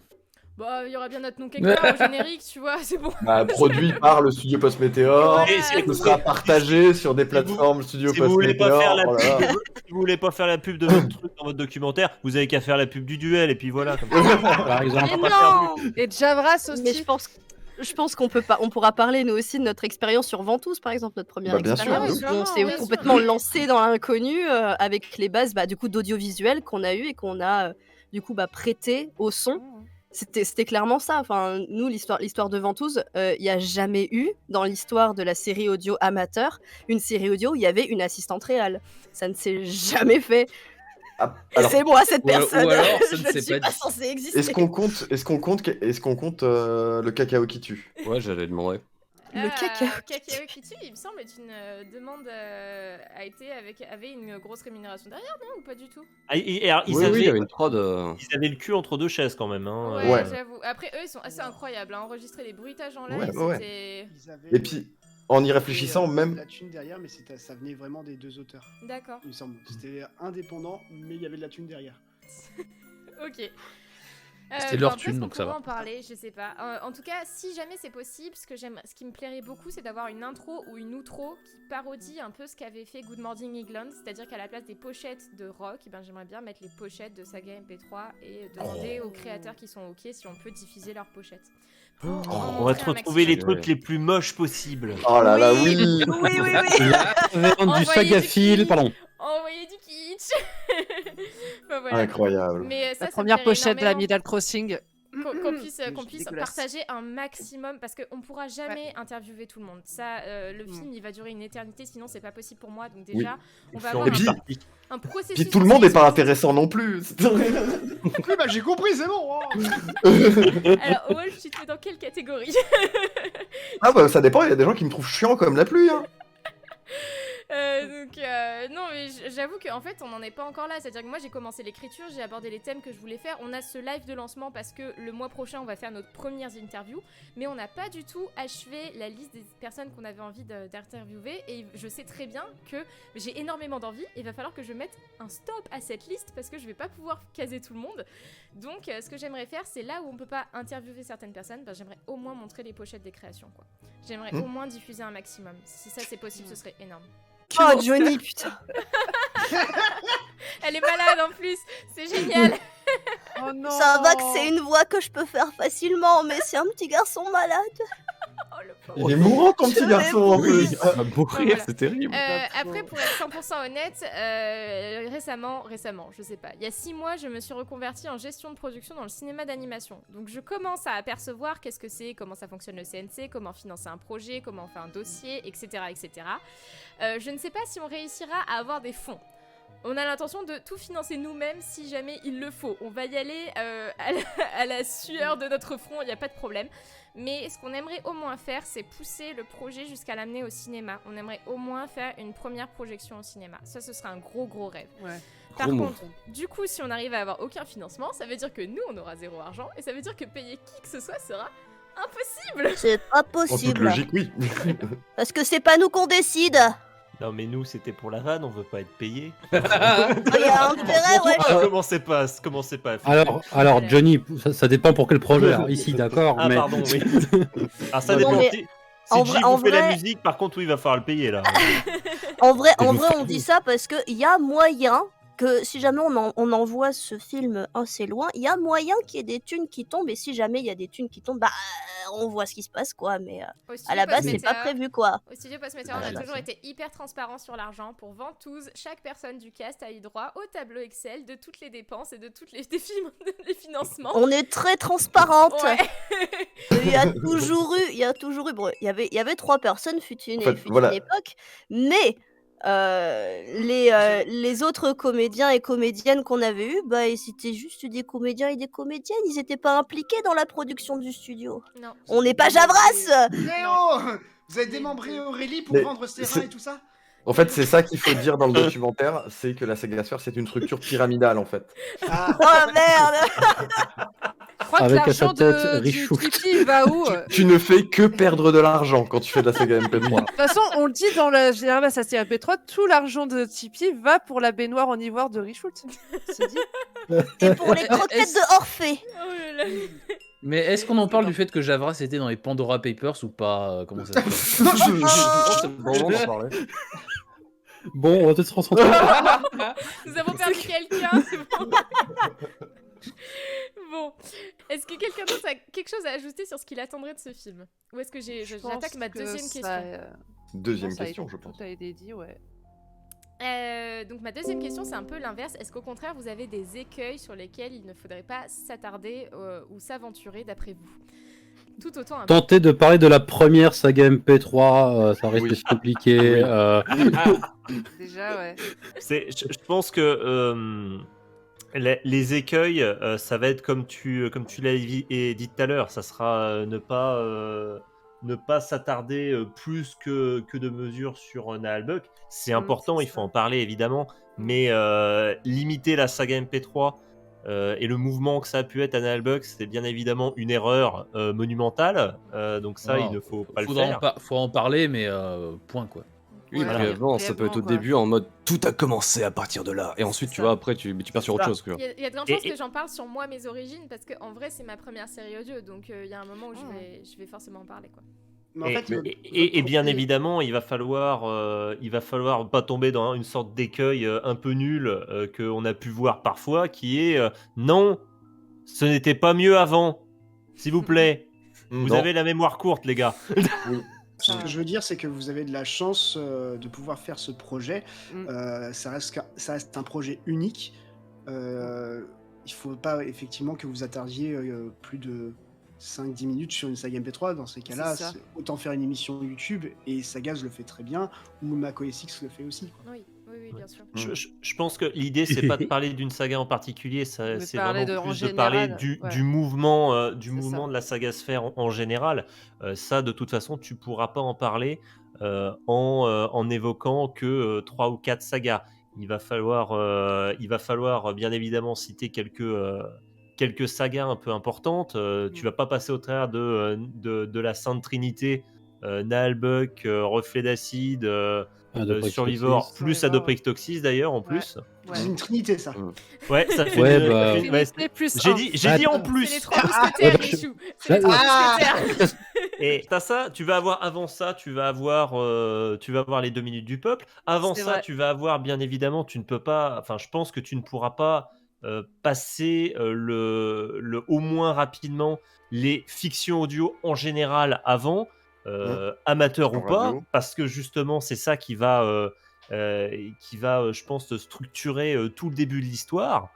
Bah, il y aura bien notre nom quelque part au générique, tu vois, c'est bon. Produit par le studio Post-Météor, Ouais, ce sera partagé sur des plateformes studio Si vous voulez pas Post-Météor. faire la oh là là. pub, si vous voulez pas faire la pub de votre truc dans votre documentaire, vous avez qu'à faire la pub du duel et puis voilà. Comme ça. Par exemple. Mais On va pas faire non Et Javras aussi. Mais je pense qu'on pourra parler nous aussi de notre expérience sur Ventouse, par exemple, notre première Bah, bien sûr, expérience. de ouf. On s'est Bien sûr. complètement lancé dans l'inconnu avec les bases du coup d'audiovisuel qu'on a eu et qu'on a du coup prêté au son. C'était clairement ça. Enfin, nous, l'histoire de Ventouse, il n'y a jamais eu dans l'histoire de la série audio amateur une série audio où il y avait une assistante réelle. Ça ne s'est jamais fait. Ah, Et alors, c'est moi cette ou alors personne. ça ne Je s'est suis pas pas dit. censée exister. est-ce qu'on compte le cacao qui tue? Ouais, j'allais demander. Le cacao qui tue, il me semble, est une demande avait une grosse rémunération derrière, non? Ou pas du tout? Alors, Oui, il y avait une prod. ils avaient le cul entre deux chaises quand même. Hein. Ouais. J'avoue. Après, eux, ils sont assez incroyables. Enregistrer les bruitages en Ouais, live, ouais. c'était... Ils avaient- Et puis, en y réfléchissant, et, même... la thune derrière, mais ça venait vraiment des deux auteurs, D'accord. il me semble. C'était indépendant, mais il y avait de la thune derrière. Ok. C'était leur peut-être thune, qu'on donc ça pourra va. en parler, je sais pas. En tout cas, si jamais c'est possible, ce qui me plairait beaucoup, c'est d'avoir une intro ou une outro qui parodie un peu ce qu'avait fait Good Morning England, c'est-à-dire qu'à la place des pochettes de rock, j'aimerais bien mettre les pochettes de saga MP3 et demander aux créateurs qui sont ok si on peut diffuser leurs pochettes. On va te retrouver les trucs les plus moches possibles. Oh là là, oui. Verne du Envoyez Sagafil, du pardon. Envoyer du kitsch. Enfin, voilà. Incroyable. Mais ça La me première plairait pochette de énormément. Animal Crossing. Qu'on puisse Dégueulasse. partager un maximum parce qu'on pourra jamais interviewer tout le monde. Ça, le film il va durer une éternité, sinon c'est pas possible pour moi. Donc déjà, on va avoir Et puis, un processus. puis tout le monde n'est pas de intéressant non plus. Oui, j'ai compris, c'est bon. sélection. Alors, Wolf, tu te mets dans quelle catégorie? Ah bah ça dépend, il y a des gens qui me trouvent chiant comme la pluie. Hein. Non, mais j'avoue qu'en fait, on n'en est pas encore là. C'est-à-dire que moi, j'ai commencé l'écriture, j'ai abordé les thèmes que je voulais faire. On a ce live de lancement parce que le mois prochain, on va faire notre première interview. Mais on n'a pas du tout achevé la liste des personnes qu'on avait envie d'interviewer. Et je sais très bien que j'ai énormément d'envie. Il va falloir que je mette un stop à cette liste parce que je vais pas pouvoir caser tout le monde. Donc, ce que j'aimerais faire, c'est là où on peut pas interviewer certaines personnes, j'aimerais au moins montrer les pochettes des créations, quoi. J'aimerais au moins diffuser un maximum. Si ça c'est possible, ce serait énorme. Oh, Johnny, putain. Elle est malade en plus, c'est génial. Oh non. Ça va que c'est une voix que je peux faire facilement, mais c'est un petit garçon malade. Oh, le pauvre. Il est mourant ton petit garçon en Oui, plus. ça va mourir, Voilà. c'est terrible. Après, pour être 100% honnête, récemment, je sais pas, il y a 6 mois, je me suis reconvertie en gestion de production dans le cinéma d'animation. Donc je commence à apercevoir qu'est-ce que c'est, comment ça fonctionne le CNC, comment financer un projet, comment on fait un dossier, etc. etc. Je ne sais pas si on réussira à avoir des fonds. On a l'intention de tout financer nous-mêmes si jamais il le faut. On va y aller à la sueur de notre front, il n'y a pas de problème. Mais ce qu'on aimerait au moins faire, c'est pousser le projet jusqu'à l'amener au cinéma. On aimerait au moins faire une première projection au cinéma. Ça, ce serait un gros rêve. Ouais. Par Gros contre, du coup, si on arrive à avoir aucun financement, ça veut dire que nous, on aura 0 argent. Et ça veut dire que payer qui que ce soit sera impossible. C'est pas En toute possible. logique, oui. Parce que c'est pas nous qu'on décide. Non, mais nous, c'était pour la vanne, on veut pas être payé. Il y a intérêt, ouais. Commencez pas. Alors Johnny, ça dépend pour quel projet, hein, ici, d'accord. Ah, mais... pardon, oui. Ah, ça Non, dépend. mais Si en J vrai- vous en fait la vrai- musique, par contre, oui, il va falloir le payer, là. En vrai, Et vous faites- on dit ça parce qu'il y a moyen que si jamais on envoie ce film assez loin, il y a moyen qu'il y ait des thunes qui tombent. Et si jamais il y a des thunes qui tombent, on voit ce qui se passe, quoi. Mais Au à studio la base, c'est pas Postmeteor- prévu, quoi. Au studio Postmeteor, on a toujours été hyper transparent sur l'argent. Pour Ventouse, chaque personne du cast a eu droit au tableau Excel de toutes les dépenses et de tous les les financements. On est très transparente. Ouais. Il y a toujours eu. Bon, il y avait 3 personnes, fut une voilà. époque, mais les autres comédiens et comédiennes qu'on avait eu, c'était juste des comédiens et des comédiennes. Ils n'étaient pas impliqués dans la production du studio. Non. On n'est pas Javras. Eh oh, vous avez démembré Aurélie pour Mais vendre ses c'est- reins et tout ça? En fait, c'est ça qu'il faut dire dans le documentaire, c'est que la saga sphère, c'est une structure pyramidale, en fait. Ah, Oh merde. Je crois que Avec à sa l'argent tête, du Richoult. Tipeee il va où? De Tu ne fais que perdre de l'argent quand tu fais de la saga MP3. toute façon, on le dit dans le Général Assassin MP3, tout l'argent de Tipeee va pour la baignoire en ivoire de Richoult. C'est dit. Et pour les croquettes de Orphée. Oh là là. Mais est-ce qu'on en parle du fait que Javras était dans les Pandora Papers ou pas? Comment ça se passe? Non, je pense que c'est le bon moment d'en parler. Bon, on va peut-être se concentrer. Nous avons perdu quelqu'un, c'est bon. Bon, est-ce que quelqu'un d'autre a quelque chose à ajouter sur ce qu'il attendrait de ce film? Ou est-ce que j'attaque ma deuxième question? Deuxième question, je pense. Tout a été dit, ouais. Donc ma deuxième question, c'est un peu l'inverse. Est-ce qu'au contraire, vous avez des écueils sur lesquels il ne faudrait pas s'attarder ou s'aventurer d'après vous? Tout autant un Tenter de parler de la première saga MP3, ça risque Oui. d'être compliqué. Déjà, ouais. Je pense que les écueils, ça va être comme tu l'as dit tout à l'heure, ça sera ne pas s'attarder plus que de mesure sur Naalbuck. C'est important, c'est il faut ça. en parler évidemment, mais limiter la saga MP3 et le mouvement que ça a pu être à Naalbuck, c'est bien évidemment une erreur monumentale. Donc ça, Non, il ne faut pas le Faudra faire. faut en parler, mais point quoi. Oui, Ouais, puis avant, ça peut être au brièvement, quoi. début en mode tout a commencé à partir de là. Et ensuite, C'est tu ça. vois, après, tu pars sur autre chose. Quoi. Il y a de grandes Et- chances que j'en parle sur moi, mes origines, parce qu'en vrai, c'est ma première série audio, donc il y a un moment où je vais forcément en parler, quoi. mais en fait, Et bien votre- évidemment, il va falloir pas tomber dans une sorte d'écueil un peu nul qu'on a pu voir parfois, qui est non, ce n'était pas mieux avant, s'il vous plaît. Vous Non. avez la mémoire courte, les gars. Ce que je veux dire, c'est que vous avez de la chance de pouvoir faire ce projet. Mm. Ça reste un projet unique. Il faut pas effectivement que vous attardiez plus de 5-10 minutes sur une saga MP3. Dans ces cas-là, C'est ça. autant faire une émission YouTube, et Sagaz le fait très bien, ou Makoé Six le fait aussi. Oui, bien sûr. Je pense que l'idée, c'est pas de parler d'une saga en particulier, Mais c'est parler vraiment en plus de parler général, du ouais. mouvement, C'est ça. de la saga sphère en général. Ça, de toute façon, tu pourras pas en parler en évoquant que 3 ou 4 sagas. Il va falloir bien évidemment citer quelques sagas un peu importantes. Tu vas pas passer au travers de la Sainte Trinité, Naalbuck, Reflet d'Acide, Adoprix Survivor, Toxis. plus Survivor, Adoprix Toxis d'ailleurs en plus. C'est une trinité, ça. Ouais, ça fait Ouais, une- bah- ouais, Trinité plus j'ai un. dit en C'est plus. les 3 mousquetaires, bah, Michou. C'est les là- 3 mousquetaires. Et t'as ça, tu vas avoir avant ça, tu vas avoir les 2 minutes du peuple. Avant C'est ça, vrai. tu vas avoir bien évidemment, tu ne peux pas, enfin, je pense que tu ne pourras pas passer le au moins rapidement les fictions audio en général avant, amateur ou En pas, radio. parce que justement, c'est ça qui va, je pense, structurer tout le début de l'histoire.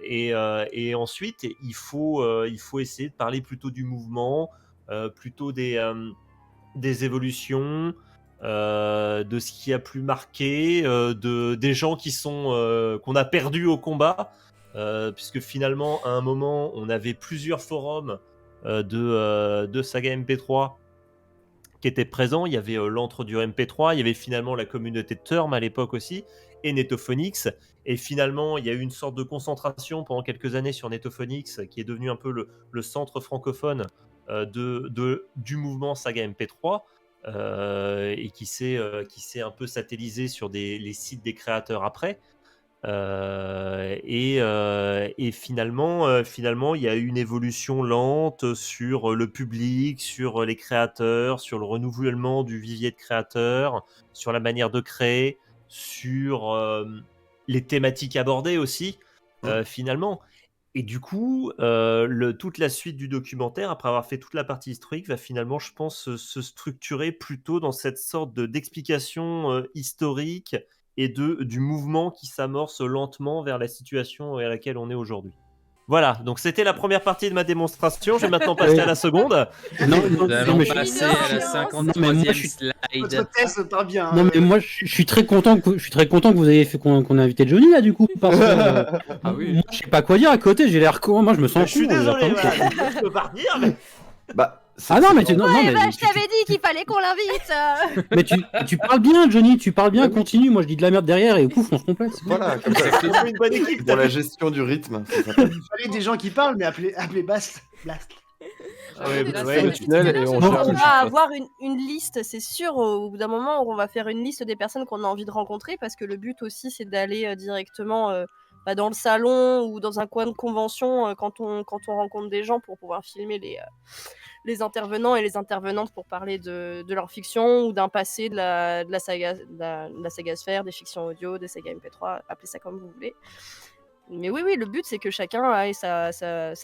Et ensuite, il faut essayer de parler plutôt du mouvement, plutôt des évolutions, de ce qui a plus marqué, des gens qu'on a perdus au combat, puisque finalement, à un moment, on avait plusieurs forums de saga MP3 qui étaient présents. Il y avait l'antre du MP3, il y avait finalement la communauté de Term à l'époque aussi, et Netophonix. Et finalement, il y a eu une sorte de concentration pendant quelques années sur Netophonix, qui est devenu un peu le centre francophone du mouvement saga MP3, et qui s'est un peu satellisé sur les sites des créateurs après. Et finalement, il y a eu une évolution lente sur le public, sur les créateurs, sur le renouvellement du vivier de créateurs, sur la manière de créer, sur les thématiques abordées aussi, finalement. Et du coup, toute la suite du documentaire, après avoir fait toute la partie historique, va finalement, je pense, se structurer plutôt dans cette sorte d'explication historique et du mouvement qui s'amorce lentement vers la situation à laquelle on est aujourd'hui. Voilà, donc c'était la première partie de ma démonstration. Je vais maintenant passer à la seconde. Non, Nous allons mais je- passer à la Non, mais moi, 53e je suis- slide. Votre test part bien. Non, mais moi, je suis très content que vous ayez fait qu'on ait invité Johnny là, du coup, parce que Ah oui. moi, je sais pas quoi dire à côté. J'ai l'air con. Moi, je me sens Je suis con, désolé, j'ai l'air voilà, je peux partir, mais... Bah, Ah non, mais tu, non, Ouais, mais bah, je tu- t'avais dit qu'il fallait qu'on l'invite. mais tu parles bien, Johnny. Tu parles bien. Continue. Moi, je dis de la merde derrière et pouf, on se complète. c'est bon. voilà, comme ça, C'est une bonne équipe, pour t'as la vu. gestion du rythme. Ça s'appelle. Il fallait des gens qui parlent, mais appelez Blast. Ah ouais, Là, ouais, c'est le le tunnel et on Non, gère On le va avoir une liste, c'est sûr, au bout d'un moment où on va faire une liste des personnes qu'on a envie de rencontrer, parce que le but aussi, c'est d'aller directement dans le salon ou dans un coin de convention quand on rencontre des gens pour pouvoir filmer les intervenants et les intervenantes pour parler de leur fiction ou d'un passé de la saga sphère, des fictions audio, des sagas MP3, appelez ça comme vous voulez. Mais oui, le but c'est que chacun ait sa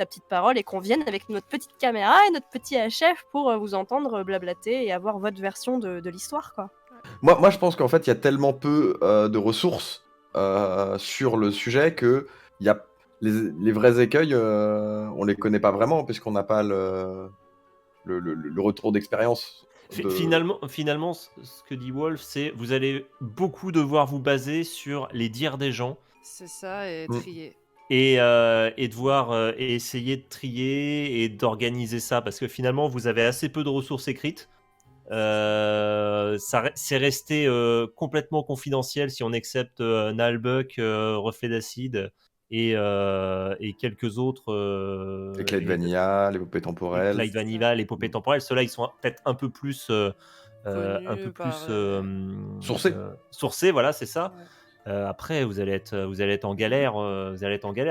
petite parole et qu'on vienne avec notre petite caméra et notre petit HF pour vous entendre blablater et avoir votre version de l'histoire, quoi. Moi, je pense qu'en fait, il y a tellement peu de ressources sur le sujet que il y a les vrais écueils, on les connaît pas vraiment puisqu'on n'a pas le retour d'expérience. de- Finalement, ce que dit Wolf, c'est vous allez beaucoup devoir vous baser sur les dires des gens C'est ça, et Mm. trier. et devoir et essayer de trier et d'organiser ça parce que finalement, vous avez assez peu de ressources écrites. C'est resté complètement confidentiel si on accepte Naalbuck, Reflet d'Acide et quelques autres. Les clés de Vanilla, l'épopée temporelle. Clyde Vanilla, l'épopée temporelle. Ceux-là, ils sont peut-être un peu plus, Connus par, sourcés, voilà, c'est ça. Ouais. Après, vous allez être en galère.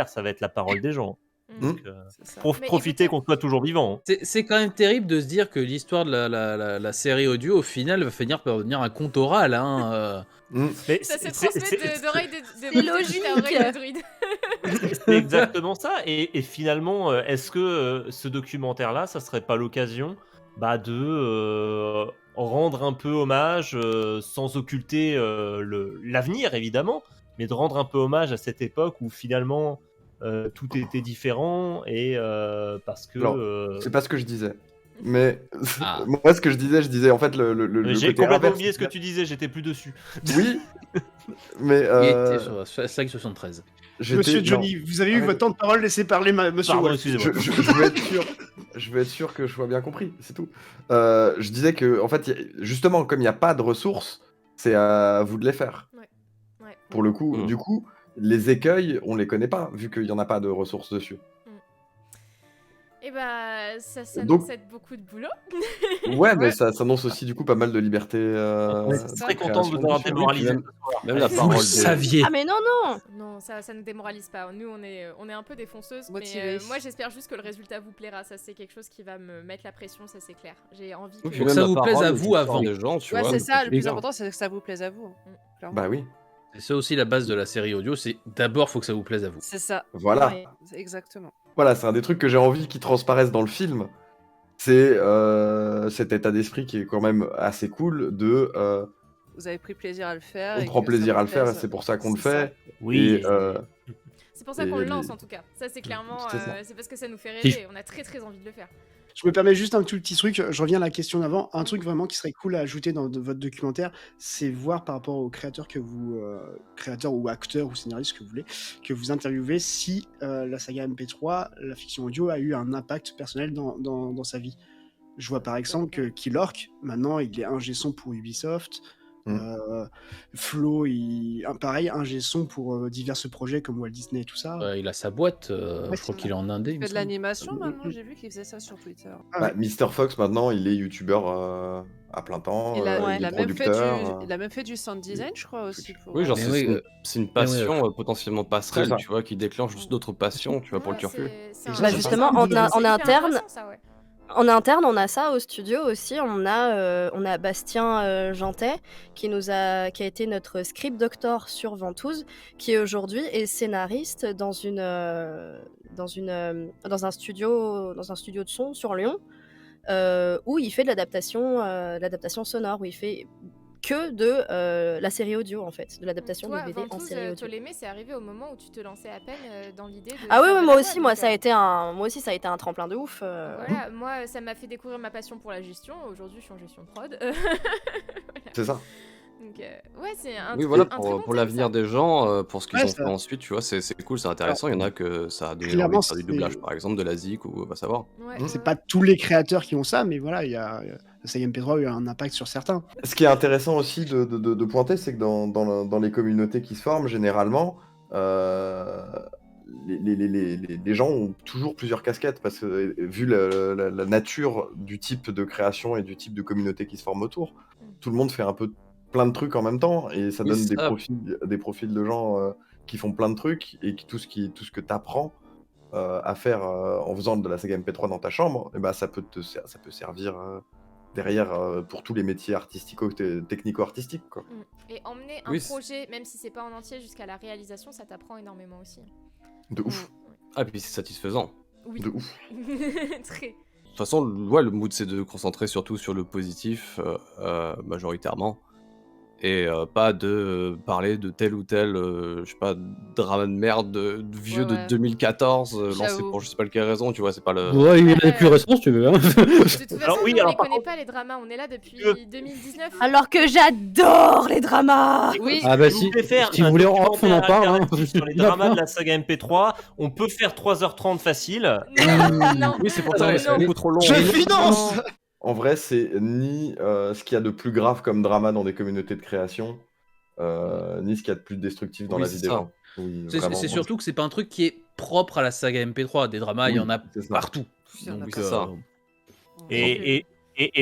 Ça va être la parole des gens. Donc, C'est ça. Mais profitez écoutez- qu'on soit toujours vivant. C'est quand même terrible de se dire que l'histoire de la série audio, au final, va finir par devenir un conte oral. Hein. Mais Ça se c'est- transmet d'oreille C'est logique. à oreille de druide. C'est exactement ça. Et finalement, est-ce que ce documentaire-là, ça serait pas l'occasion de rendre un peu hommage, sans occulter l'avenir évidemment, mais de rendre un peu hommage à cette époque où finalement tout était différent et parce que Alors, c'est pas ce que je disais. Mais Ah. moi, ce que je disais en fait le J'ai côté complètement inverse. oublié ce que tu disais, j'étais plus dessus. Oui, mais Il était sur Slack 73. Monsieur Johnny, vous avez eu votre temps de parole, laissez parler monsieur Pardon, Wolf. excusez-moi. Je veux être sûr que je sois bien compris, c'est tout. Je disais que, en fait, justement, comme il n'y a pas de ressources, c'est à vous de les faire. Ouais. Pour le coup, Mm. du coup, les écueils, on les connaît pas, vu qu'il n'y en a pas de ressources dessus. Et bah, ça Donc- s'annonce être beaucoup de boulot. Ouais, mais ça s'annonce aussi, du coup, pas mal de liberté. On est de très content de création vous avoir dessus. démoralisé. Même la Vous parole le de... saviez. Ah mais non, non. Non, ça nous démoralise pas. Nous, on est un peu des fonceuses. Motivées. Mais moi, j'espère juste que le résultat vous plaira. Ça, c'est quelque chose qui va me mettre la pression, ça c'est clair. J'ai envie que... Puis Faut que même ça la vous plaise parole à de vous avant. des gens, tu Ouais, vois, c'est donc ça, le plus bizarre. important, c'est que ça vous plaise à vous. Clairement. Bah oui, Et c'est aussi la base de la série audio, c'est d'abord faut que ça vous plaise à vous. C'est ça, voilà. Ouais. c'est exactement. Voilà, c'est un des trucs que j'ai envie qui transparaissent dans le film. C'est cet état d'esprit qui est quand même assez cool de Vous avez pris plaisir à le faire. on et prend que ça plaisir vous à le faire et plaise. c'est pour ça qu'on le C'est ça. fait. Oui, Et, C'est pour ça qu'on Et le lance les- en tout cas. Ça c'est clairement, C'est ça. c'est parce que ça nous fait Si rêver. On a très très envie de le faire. Je me permets juste un tout petit truc, je reviens à la question d'avant. Un truc vraiment qui serait cool à ajouter dans votre documentaire, c'est voir par rapport aux créateurs que vous, créateurs ou acteurs ou scénaristes que vous voulez, que vous interviewez, si la saga MP3, la fiction audio, a eu un impact personnel dans sa vie. Je vois par exemple que Killork, maintenant, il est ingé son pour Ubisoft. Flo, pareil, ingé son pour divers projets comme Walt Disney et tout ça. Il a sa boîte, Ouais, je crois c'est qu'il est en Indé. Il il me fait de semble. l'animation maintenant, j'ai vu qu'il faisait ça sur Twitter. bah, Mr. Fox maintenant, il est youtubeur à plein temps. Il a, il il est a même fait producteur. il a même fait du sound design, je crois aussi. Pour, Oui, genre Mais c'est oui, c'est une passion potentiellement passerelle, C'est ça. tu vois, qui déclenche juste d'autres passions, tu vois, pour le Ouais, turfu. c'est Bah, un- justement, c'est en hyper interne- intéressant, ça, ouais. En interne, on a ça au studio aussi. On a Bastien Jantet qui a été notre script doctor sur Ventouse, qui aujourd'hui est scénariste dans un studio de son sur Lyon, où il fait de l'adaptation sonore, où il fait que de la série audio en fait, de l'adaptation Toi, DVD en Ventouse, série audio. Ptolémée, c'est arrivé au moment où tu te lançais à peine dans l'idée de. Ah oui, faire oui, de moi la aussi, voix, moi donc, ça a été un tremplin de ouf. Voilà, moi ça m'a fait découvrir ma passion pour la gestion. Aujourd'hui, je suis en gestion de prod. C'est ça. Donc, ouais, c'est un Oui, très- voilà, un très bon pour thème, l'avenir ça. des gens, pour ce qu'ils Ouais, ont ça- fait ensuite, tu vois, c'est cool, c'est intéressant. Il y en a que ça a donné envie Clairement, de faire du c'est- doublage, par exemple, de la zik ou va savoir. Ouais, C'est C'est ouais, pas tous les créateurs qui ont ça, mais voilà, la saga MP3 a eu un impact sur certains. Ce qui est intéressant aussi de pointer, c'est que dans les communautés qui se forment, généralement, les gens ont toujours plusieurs casquettes, parce que vu la nature du type de création et du type de communauté qui se forme autour, tout le monde fait un peu plein de trucs en même temps, et ça Oui, donne c'est ça. des profils de gens qui font plein de trucs, et tout ce que tu apprends à faire en faisant de la saga MP3 dans ta chambre, et ben, ça peut servir derrière pour tous les métiers technico-artistiques, quoi. Et emmener un Oui, projet, même si c'est pas en entier, jusqu'à la réalisation, ça t'apprend énormément aussi. De ouf, Ah, puis c'est satisfaisant. Oui. de ouf. Très. De toute façon, le mood, c'est de concentrer surtout sur le positif, majoritairement. Et pas de parler de tel ou tel, je sais pas, drama de merde de vieux Ouais, ouais. de 2014, lancé J'avoue. pour je sais pas quelle raison, tu vois, c'est pas le... Ouais, il y en a des plus récents si tu veux. Hein. De toute Alors façon, oui, nous, on alors les par connaît pas les dramas, on est là depuis Je- 2019. Alors que j'adore les dramas. Oui, Ah bah Si si, vous voulez faire si vous un voulez en off, on en documentaire parle. Hein. interactif sur les dramas de la saga MP3, on peut faire 3h30 facile. Non, Oui, c'est pour non, ça, non. c'est beaucoup trop long. Je finance. En vrai, c'est ni ce qu'il y a de plus grave comme drama dans des communautés de création, ni ce qu'il y a de plus destructif dans Oui, la vie c'est des ça. gens. Oui, C'est vraiment. surtout que c'est pas un truc qui est propre à la saga MP3. Des dramas, il y Oui, en a c'est ça. partout. Il y en a Donc, c'est ça. Et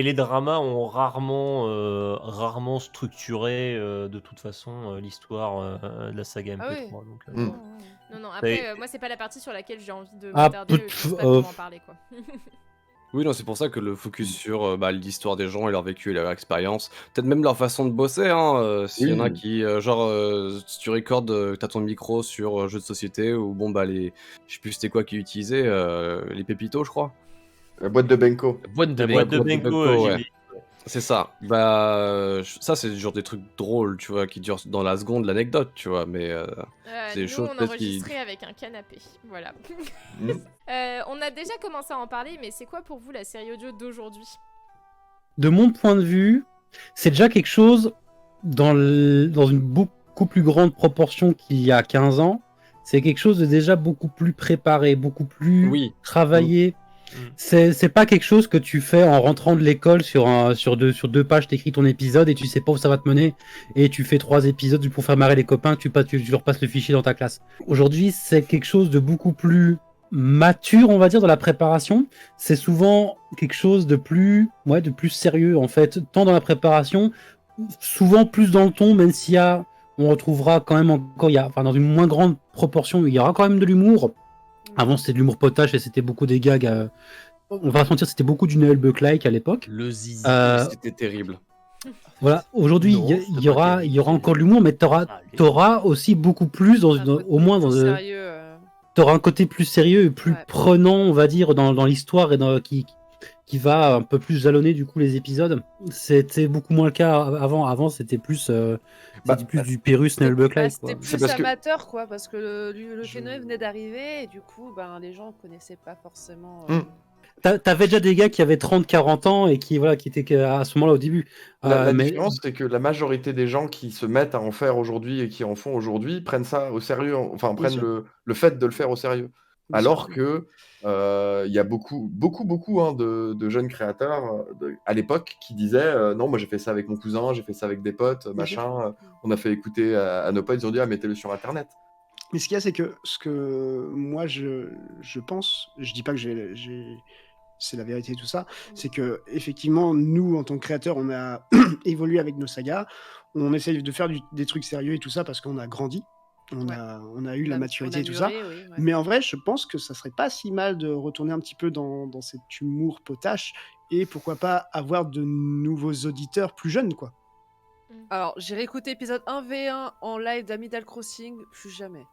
les dramas ont rarement structuré de toute façon l'histoire de la saga MP3. Ah oui. Donc, Mm. Non, après, moi, c'est pas la partie sur laquelle j'ai envie de Ah, m'attarder, je sais pas comment en parler, quoi. Oui, non, c'est pour ça que le focus sur l'histoire des gens et leur vécu et leur expérience, peut-être même leur façon de bosser, hein, s'il y en a Oui. qui, si tu recordes, t'as ton micro sur jeux de société, ou bon, je sais plus c'était quoi qu'ils utilisaient, les pépitos, je crois. La boîte de Benko. La boîte de la boîte de boîte de Benko, Benko, j'ai ouais. dit. C'est ça. Bah, ça, c'est genre des trucs drôles, tu vois, qui durent dans la seconde l'anecdote, tu vois, mais c'est des Nous, choses on peut-être qui. enregistrait avec un canapé. Voilà. Mm. On a déjà commencé à en parler, mais c'est quoi pour vous la série audio d'aujourd'hui? De mon point de vue, c'est déjà quelque chose dans une beaucoup plus grande proportion qu'il y a 15 ans. C'est quelque chose de déjà beaucoup plus préparé, beaucoup plus Oui. travaillé. C'est pas quelque chose que tu fais en rentrant de l'école sur deux pages, t'écris ton épisode et tu sais pas où ça va te mener et tu fais 3 épisodes pour faire marrer les copains, tu leur passes le fichier dans ta classe. Aujourd'hui, c'est quelque chose de beaucoup plus mature, on va dire, dans la préparation. C'est souvent quelque chose de plus sérieux en fait, tant dans la préparation, souvent plus dans le ton, même on retrouvera quand même dans une moins grande proportion, il y aura quand même de l'humour. Avant, c'était de l'humour potache et c'était beaucoup des gags. On va se mentir, c'était beaucoup du Noël Buck-like à l'époque. Le zizi. C'était terrible. Voilà, aujourd'hui, Non, il c'était y pas aura terrible. encore de l'humour, mais t'auras aussi beaucoup plus, au moins Sérieux. t'auras un côté plus sérieux et plus Ouais. prenant, on va dire, dans l'histoire et qui va un peu plus jalonner du coup les épisodes. C'était beaucoup moins le cas avant. Avant, c'était plus du Pérus Noël Buck-like. C'était quoi. plus C'est parce que- amateur, quoi, parce que le Kenoi venait d'arriver et du coup, les gens connaissaient pas forcément. T'avais déjà des gars qui avaient 30-40 ans et qui étaient à ce moment-là au début. La Mais différence, c'est que la majorité des gens qui se mettent à en faire aujourd'hui et qui en font aujourd'hui prennent ça au sérieux, enfin Bien prennent sûr. le fait de le faire au sérieux. Bien Alors que il y a beaucoup hein, de jeunes créateurs à l'époque qui disaient non, moi j'ai fait ça avec mon cousin, j'ai fait ça avec des potes, machin. On a fait écouter à nos potes, ils ont dit mettez-le sur internet. Mais ce qu'il y a, c'est que ce que moi je pense, je dis pas que c'est la vérité tout ça, c'est que effectivement nous en tant que créateurs, on a évolué avec nos sagas, on essaye de faire des trucs sérieux et tout ça parce qu'on a grandi, on a eu la maturité et tout ça. Mais en vrai, je pense que ça serait pas si mal de retourner un petit peu dans cet humour potache et pourquoi pas avoir de nouveaux auditeurs plus jeunes, quoi. Alors, j'ai réécouté épisode 1v1 en live d'Amidal Crossing, plus jamais.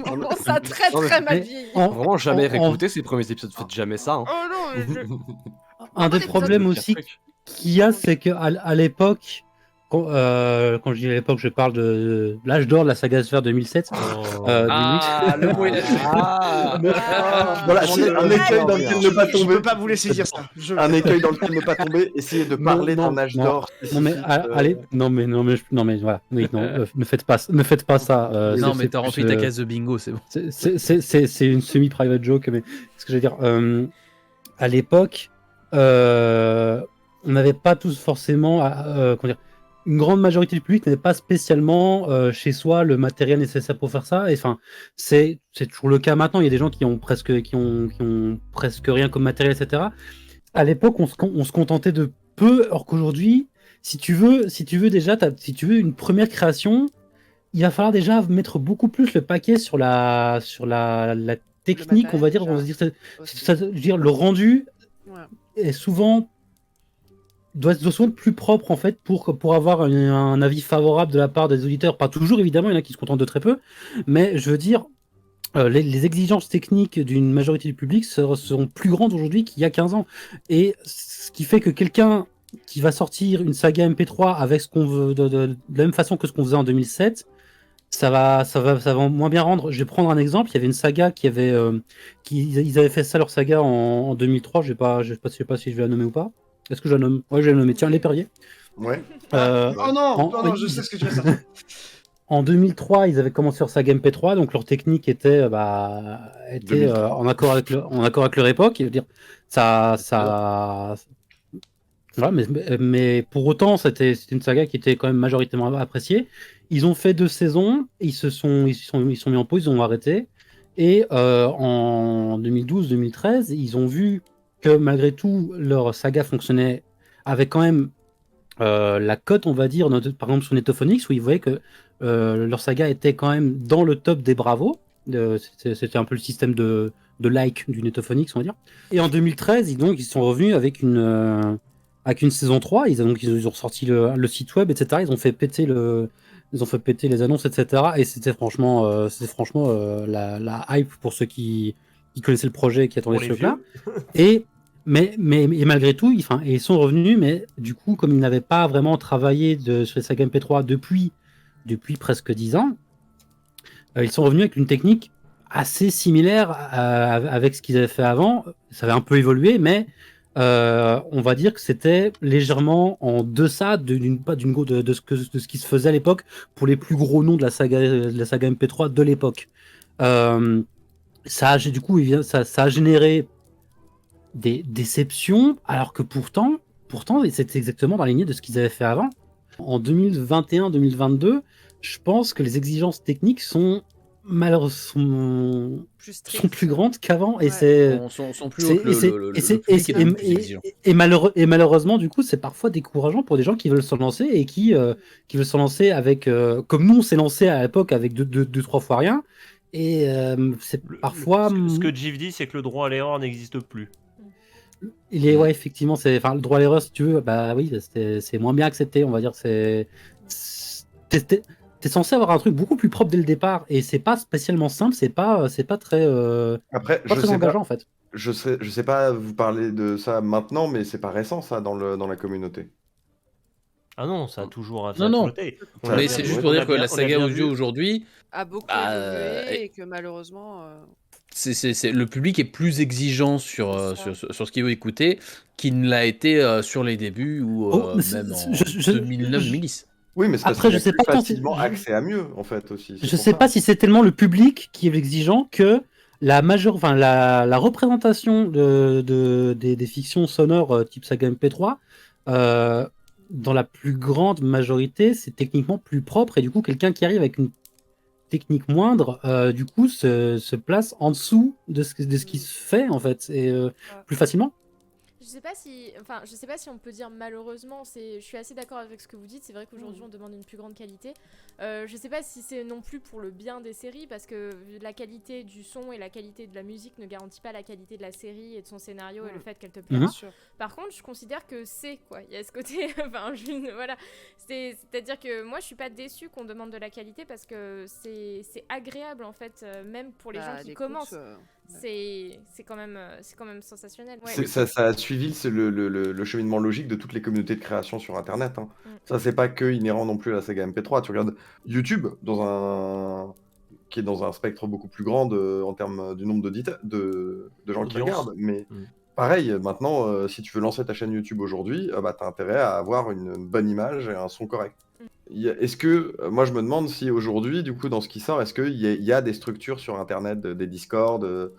Vraiment, ça a très Non, mais- très mal vieilli. Vraiment jamais en- réécouter ces premiers épisodes, faites jamais ça. Hein. Oh non, mais un des l'épisode problèmes Le aussi pire truc. qu'il y a, c'est qu'à l'époque, quand je dis à l'époque, je parle de l'âge d'or de la saga Sphere 2007. Ah, le mot est Voilà, c'est un écueil dans lequel ne pas Je tomber. peux pas vous laisser dire ça. Un écueil dans lequel ne pas tomber. Essayez de parler d'un âge d'or. Non mais spécifique, allez, non mais voilà, oui, non, ne faites pas ça. non, c'est mais t'as plus, rempli ta case de bingo, c'est bon. C'est une semi-private joke, mais ce que je veux dire, à l'époque, on n'avait pas tous forcément, comment dire, une grande majorité du public n'avait pas spécialement chez soi le matériel nécessaire pour faire ça. Et enfin, c'est toujours le cas maintenant. Il y a des gens qui ont presque rien comme matériel, etc. À l'époque, on se contentait de peu, alors qu'aujourd'hui, si tu veux une première création, il va falloir déjà mettre beaucoup plus le paquet sur la technique, on va dire. On va dire, je veux dire, le rendu est souvent doit souvent être plus propre en fait pour avoir un avis favorable de la part des auditeurs. Pas toujours évidemment, il y en a qui se contentent de très peu, mais je veux dire, les exigences techniques d'une majorité du public seront plus grandes aujourd'hui qu'il y a 15 ans. Et ce qui fait que quelqu'un qui va sortir une saga MP3 avec ce qu'on veut de la même façon que ce qu'on faisait en 2007, ça va moins bien rendre. Je vais prendre un exemple. Il y avait une saga ils avaient fait ça, leur saga en 2003. Je sais pas si je vais la nommer ou pas. Est-ce que je la nomme? Ouais, je vais la nommer. Tiens, Les Perriers. Ouais. Oh non, je sais ce que tu vas sortir. En 2003, ils avaient commencé leur saga MP3, donc leur technique était en accord avec leur époque. Je veux dire, voilà, mais pour autant, c'était une saga qui était quand même majoritairement appréciée. Ils ont fait 2 saisons, ils sont mis en pause, ils ont arrêté. Et en 2012-2013, ils ont vu que malgré tout, leur saga fonctionnait avec quand même la cote, on va dire, par exemple sur Netophonix, où ils voyaient que leur saga était quand même dans le top des bravos. C'était un peu le système de like du Netophonix, on va dire. Et en 2013, ils sont revenus avec une saison 3. Ils ont ressorti le site web, etc. Ils ont fait péter les annonces, etc. Et c'était franchement la hype pour ceux qui connaissaient le projet et qui attendaient ce truc-là. Et et malgré tout, ils sont revenus, mais du coup, comme ils n'avaient pas vraiment travaillé sur les sagas MP3 depuis presque 10 ans, ils sont revenus avec une technique assez similaire avec ce qu'ils avaient fait avant. Ça avait un peu évolué, mais on va dire que c'était légèrement en deçà de ce qui se faisait à l'époque pour les plus gros noms de la saga MP3 de l'époque. Ça a généré des déceptions, alors que pourtant, c'est exactement dans la lignée de ce qu'ils avaient fait avant. En 2021-2022, je pense que les exigences techniques sont malheureusement plus grandes qu'avant, et sont plus hautes, le public est plus exigeant. Et malheureusement, du coup, c'est parfois décourageant pour des gens qui veulent se lancer et qui veulent se lancer avec, comme nous, on s'est lancé à l'époque avec 2-3 fois rien. Et c'est parfois. Ce que Jeff dit, c'est que le droit à l'erreur n'existe plus. Ouais, effectivement, le droit à l'erreur, si tu veux, bah oui, c'est moins bien accepté, on va dire. T'es censé avoir un truc beaucoup plus propre dès le départ, et c'est pas spécialement simple, c'est pas très, Après, pas très engageant en fait. Je sais pas vous parler de ça maintenant, mais c'est pas récent ça dans la communauté. Ah non, ça a toujours Non. été. Mais c'est juste pour dire que la saga audio aujourd'hui a beaucoup évolué et que malheureusement. Le public est plus exigeant sur ce qu'il veut écouter qu'il ne l'a été sur les débuts ou même en 2009-2010. Oui, mais c'est après, je sais pas facilement accès à mieux en fait aussi. Je sais pas si c'est tellement le public qui est exigeant que la représentation des fictions sonores type saga MP3, dans la plus grande majorité, c'est techniquement plus propre, et du coup, quelqu'un qui arrive avec une technique moindre, du coup, se place en dessous de ce qui se fait en fait, et plus facilement. Je sais pas si on peut dire malheureusement, je suis assez d'accord avec ce que vous dites, c'est vrai qu'aujourd'hui on demande une plus grande qualité. Je sais pas si c'est non plus pour le bien des séries, parce que la qualité du son et la qualité de la musique ne garantit pas la qualité de la série et de son scénario et le fait qu'elle te plaira. Par contre, je considère que il y a ce côté, voilà, c'est-à-dire que moi je suis pas déçue qu'on demande de la qualité, parce que c'est agréable en fait, même pour les gens qui commencent. C'est quand même sensationnel. Ouais. Ça a suivi le cheminement logique de toutes les communautés de création sur Internet. Hein. Ça, c'est pas que inhérent non plus à la saga MP3. Tu regardes YouTube, qui est dans un spectre beaucoup plus grand en termes du nombre d'auditeurs, de gens qui regardent. Mais pareil, maintenant, si tu veux lancer ta chaîne YouTube aujourd'hui, t'as intérêt à avoir une bonne image et un son correct. Est-ce que, moi je me demande si aujourd'hui, du coup, dans ce qui sort, est-ce qu'il y a des structures sur Internet, des Discord,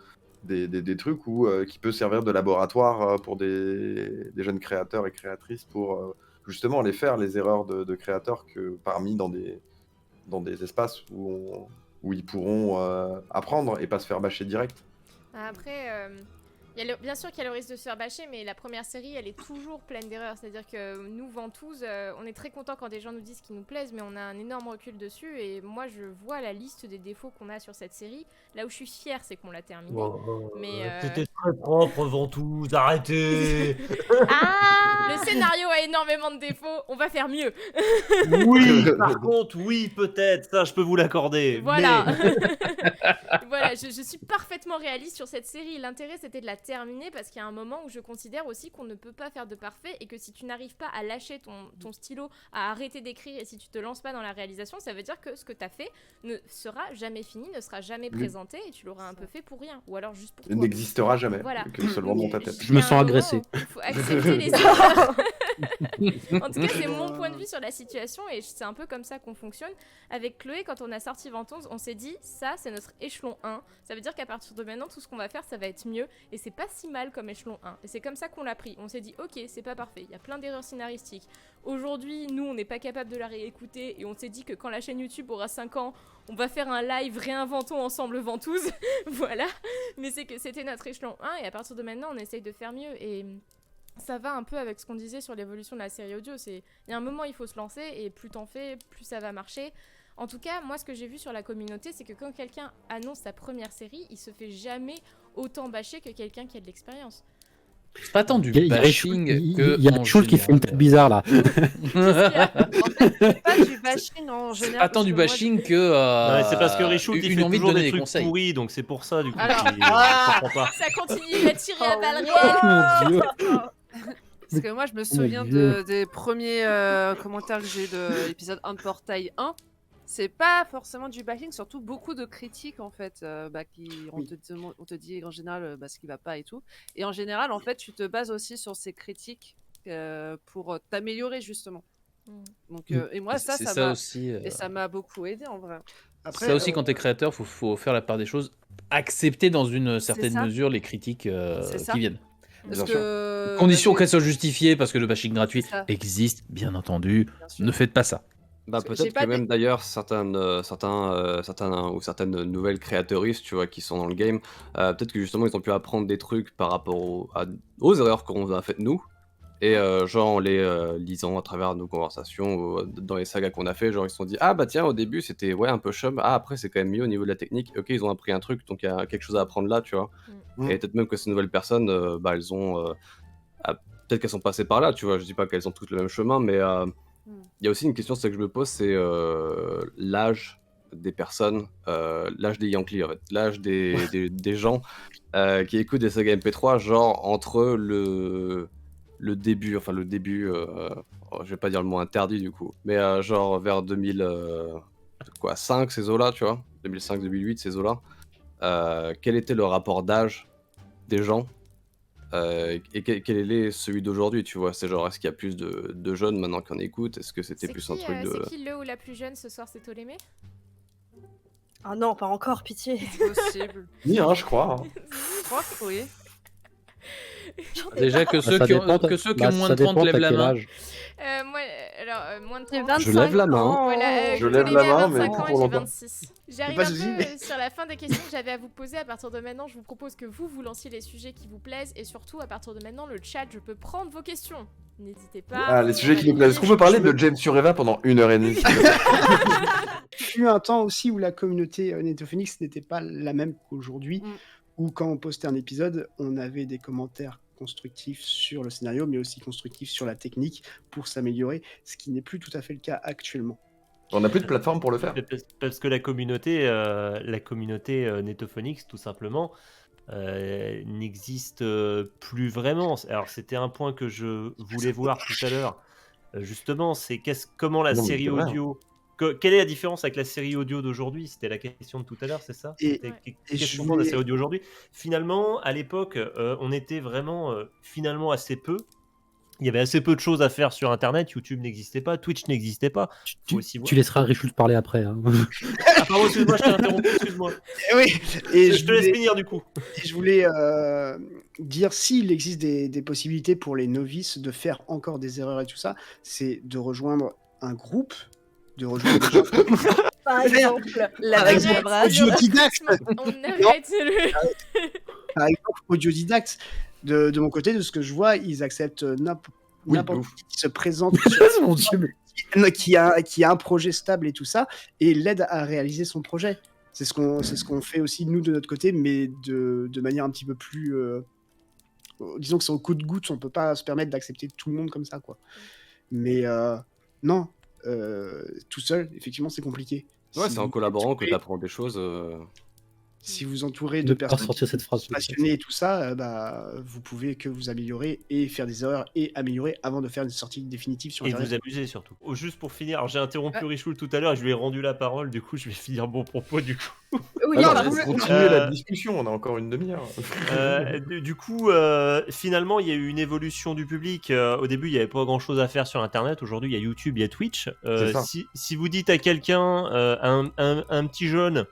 des trucs qui peut servir de laboratoire pour des jeunes créateurs et créatrices pour justement aller faire les erreurs de créateurs parmi dans des espaces où ils pourront apprendre et pas se faire bâcher direct. Après, bien sûr qu'il y a le risque de se faire bâcher, mais la première série, elle est toujours pleine d'erreurs. C'est-à-dire que nous, Ventouses, on est très contents quand des gens nous disent qu'ils nous plaisent, mais on a un énorme recul dessus. Et moi, je vois la liste des défauts qu'on a sur cette série. Là où je suis fière, c'est qu'on l'a terminée. C'était très propre, Ventouses, arrêtez. Le scénario a énormément de défauts, on va faire mieux. Oui, par contre, oui, peut-être, ça, je peux vous l'accorder. Voilà. Mais... Voilà, je suis parfaitement réaliste sur cette série. L'intérêt, c'était de la terminer, parce qu'il y a un moment où je considère aussi qu'on ne peut pas faire de parfait, et que si tu n'arrives pas à lâcher ton stylo, à arrêter d'écrire, et si tu te lances pas dans la réalisation, ça veut dire que ce que tu as fait ne sera jamais fini, ne sera jamais présenté, et tu l'auras un peu fait pour rien, ou alors juste pour toi. Il n'existera jamais, voilà. que seulement dans ta tête. Je me sens agressé. Il faut accepter les erreurs. En tout cas, c'est mon point de vue sur la situation, et c'est un peu comme ça qu'on fonctionne. Avec Chloé, quand on a sorti Ventouses, on s'est dit, ça c'est notre échelon 1, ça veut dire qu'à partir de maintenant, tout ce qu'on va faire, ça va être mieux, et c'est pas si mal comme échelon 1. Et c'est comme ça qu'on l'a pris. On s'est dit, ok, c'est pas parfait, il y a plein d'erreurs scénaristiques. Aujourd'hui, nous, on n'est pas capable de la réécouter, et on s'est dit que quand la chaîne YouTube aura 5 ans, on va faire un live réinventons ensemble Ventouses. Voilà. Mais c'est que c'était notre échelon 1, et à partir de maintenant, on essaye de faire mieux. Et ça va un peu avec ce qu'on disait sur l'évolution de la série audio. Il y a un moment, il faut se lancer, et plus t'en fais, plus ça va marcher. En tout cas, moi, ce que j'ai vu sur la communauté, c'est que quand quelqu'un annonce sa première série, il se fait jamais autant bâcher que quelqu'un qui a de l'expérience. C'est pas tant du Il y a bashing que. il y a en Schultz qui fait une tête général. bizarre là. En fait, c'est pas du bashing en C'est général. pas tant parce du que moi, bashing que. Ouais, c'est parce que Richoult il une fait envie de toujours donner des des trucs conseils. pourris, donc c'est pour ça du coup. Alors- je comprends pas. Ça continue à tirer à balles Oh, réelles. Mon Dieu. Parce que moi, je me mon souviens Dieu. des premiers commentaires que j'ai de l'épisode 1 de Portail 1. C'est pas forcément du bashing, surtout beaucoup de critiques en fait. On te dit en général ce qui va pas et tout. Et en général, en fait, tu te bases aussi sur ces critiques pour t'améliorer justement. Donc, et moi, ça C'est m'a aussi. et ça m'a beaucoup aidé en vrai. Après, Ça aussi, quand t'es créateur, faut faire la part des choses. Accepter dans une certaine ça. mesure les critiques C'est ça. qui viennent. Parce Bien que Condition bah, qu'elles soient justifiées, parce que le bashing gratuit C'est ça. existe, bien entendu. bien sûr. Ne faites pas ça. Bah, Parce que j'ai peut-être pas que même d'ailleurs certaines nouvelles créatrices, tu vois, qui sont dans le game, peut-être que justement ils ont pu apprendre des trucs par rapport aux erreurs qu'on a faites nous, et genre en les lisant à travers nos conversations, ou dans les sagas qu'on a fait, genre ils se sont dit ah bah tiens au début c'était ouais un peu chum, ah après c'est quand même mieux au niveau de la technique, ok ils ont appris un truc donc il y a quelque chose à apprendre là, tu vois, Mm. et peut-être même que ces nouvelles personnes, bah elles ont, peut-être qu'elles sont passées par là, tu vois, je dis pas qu'elles ont toutes le même chemin, mais il y a aussi une question, c'est que je me pose, c'est l'âge des personnes, l'âge des Yankees, en fait, l'âge des gens qui écoutent des sagas MP3, genre entre le début, enfin le début, je vais pas dire le mot interdit du coup, mais genre vers 2005, ces eaux-là, tu vois, 2005-2008, ces eaux-là, quel était le rapport d'âge des gens et quel est celui d'aujourd'hui, tu vois? C'est genre, est-ce qu'il y a plus de jeunes maintenant qui en écoutent? Est-ce que c'était C'est plus qui, un truc de... c'est qui le ou la plus jeune ce soir, c'est Ptolémée? Ah non, pas encore, pitié. Possible. Ni je crois. hein. Je crois que oui. Déjà que ceux Ça qui ont, dépend, que ceux qui bah, ont moins ça de 30 dépend, lèvent t'as la quel main. âge. Moi, alors, moins de J'ai 30. 25 Je lève la main. ans. Voilà, Je lève la Ptolémée a main, mais 25 pas ans pour et j'ai longtemps. 26. J'arrive Pas un de souci. peu sur la fin des questions que j'avais à vous poser. À partir de maintenant, je vous propose que vous lanciez les sujets qui vous plaisent. Et surtout, à partir de maintenant, le chat, je peux prendre vos questions. N'hésitez pas. Ah, les sujets qui nous plaisent. Est-ce qu'on peut parler de James Sureva pendant 1h30 Il y a eu un temps aussi où la communauté Netophoenix n'était pas la même qu'aujourd'hui, où quand on postait un épisode, on avait des commentaires constructifs sur le scénario, mais aussi constructifs sur la technique pour s'améliorer, ce qui n'est plus tout à fait le cas actuellement. On n'a plus de plateforme pour le faire. Parce que la communauté Netophonix, tout simplement, n'existe plus vraiment. Alors, c'était un point que je voulais voir tout à l'heure. Justement, c'est comment la Non, mais série c'est vrai, hein. audio. Quelle est la différence avec la série audio d'aujourd'hui? C'était la question de tout à l'heure, c'est ça? Et Qu'est-ce je qu'on pense de la voulais- série audio aujourd'hui? Finalement, à l'époque, on était vraiment finalement assez peu. Il y avait assez peu de choses à faire sur Internet. YouTube n'existait pas, Twitch n'existait pas. Faut aussi voir. Tu laisseras Richoult parler après. Hein. Ah, pardon, excuse-moi, je t'ai interrompu, excuse-moi. Oui, et Je te laisse finir du coup. je voulais dire s'il existe des possibilités pour les novices de faire encore des erreurs et tout ça, c'est de rejoindre un groupe, de rejoindre des gens. Par exemple, la Par exemple, Brave. Audiodidacte. On arrête le. Par exemple, Audiodidacte. De mon côté, de ce que je vois, ils acceptent n'importe ouf. qui se présente, Mon Dieu, qui a un projet stable et tout ça, et l'aide à réaliser son projet. C'est ce qu'on fait aussi, nous, de notre côté, mais de manière un petit peu plus... disons que c'est au coup de goutte, on peut pas se permettre d'accepter tout le monde comme ça, quoi. Mais non, tout seul, effectivement, c'est compliqué. Ouais, Si c'est en vous collaborant que entourez- tu apprends des choses. Si vous entourez de de pas personnes sortir cette phrase. passionnés et tout ça, vous pouvez que vous améliorer et faire des erreurs et améliorer avant de faire une sortie définitive sur Et Internet. vous amuser surtout. Oh, juste pour finir, alors j'ai interrompu Richoult tout à l'heure et je lui ai rendu la parole, du coup je vais finir mon propos du coup. Oui, Alors, pardon. laisse continuer la discussion, on a encore une demi-heure. Du coup, finalement, il y a eu une évolution du public. Au début, il n'y avait pas grand-chose à faire sur Internet. Aujourd'hui, il y a YouTube, il y a Twitch. C'est ça. Si vous dites à quelqu'un, un petit jeune,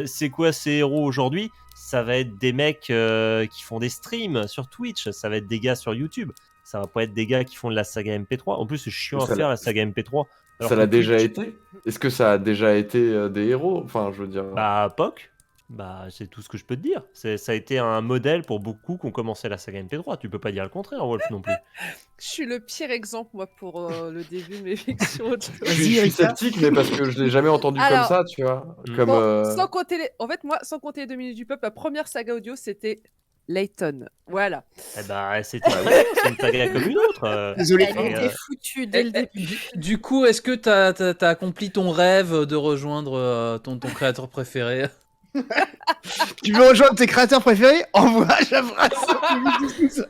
c'est quoi ces héros aujourd'hui? Ça va être des mecs qui font des streams sur Twitch. Ça va être des gars sur YouTube. Ça va pas être des gars qui font de la saga MP3. En plus, c'est chiant à Ça faire la saga MP3. Alors Ça que l'a déjà Twitch, été? Est-ce que ça a déjà été des héros? Enfin, je veux dire... Bah, POC. Bah, c'est tout ce que je peux te dire. Ça a été un modèle pour beaucoup qui ont commencé la saga MP3. Tu peux pas dire le contraire, Wolf, non plus. Je suis le pire exemple, moi, pour le début de mes fictions. Je suis sceptique, mais parce que je l'ai jamais entendu Alors, comme ça, tu vois. Comme, Bon, sans compter sans compter les 2 minutes du peuple, la première saga audio, c'était Layton. Voilà. Eh ben, c'était très bien, c'est une saga comme une autre. Désolé. Elle était euh, foutue dès le début. Du coup, est-ce que t'as accompli ton rêve de rejoindre ton créateur préféré? Tu veux rejoindre tes créateurs préférés? Envoie la phrase.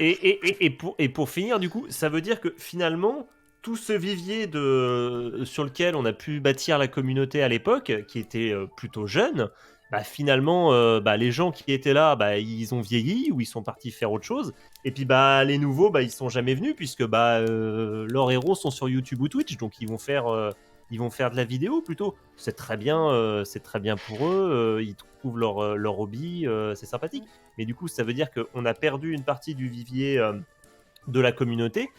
Et pour finir, du coup, ça veut dire que finalement, tout ce vivier sur lequel on a pu bâtir la communauté à l'époque, qui était plutôt jeune, bah, finalement, les gens qui étaient là, bah, ils ont vieilli ou ils sont partis faire autre chose. Et puis bah, les nouveaux, bah, ils sont jamais venus puisque leurs héros sont sur YouTube ou Twitch, donc ils vont faire de la vidéo plutôt. C'est très bien pour eux. Ils trouvent leur hobby, c'est sympathique. Mais du coup, ça veut dire qu'on a perdu une partie du vivier de la communauté.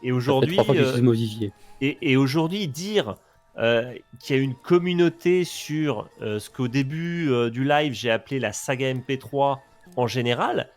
Et Ça fait aujourd'hui, 3 fois que j'utilise le mot vivier. et aujourd'hui, dire qu'il y a une communauté sur ce qu'au début du live j'ai appelé la saga MP3 en général,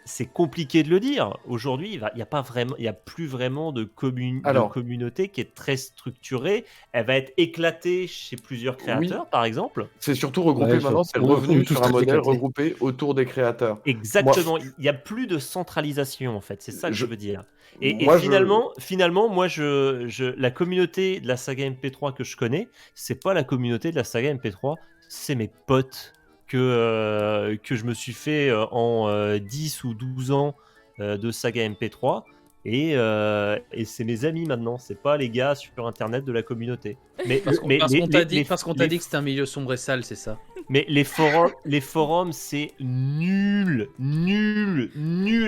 c'est compliqué de le dire. Aujourd'hui, il y a plus vraiment de communauté qui est très structurée. Elle va être éclatée chez plusieurs créateurs, par exemple. C'est surtout regroupé Ouais, maintenant, je- c'est on est revenu tous sur un très modèle éclatés. regroupé autour des créateurs. Exactement. Il n'y a plus de centralisation, en fait. C'est ça que je veux dire. Et Moi, finalement, moi, la communauté de la saga MP3 que je connais, c'est pas la communauté de la saga MP3, c'est mes potes que je me suis fait en 10 ou 12 ans de saga MP3. Et c'est mes amis maintenant, c'est pas les gars sur internet de la communauté. Mais, Parce qu'on t'a dit que c'était un milieu sombre et sale, c'est ça. mais les forums, c'est nul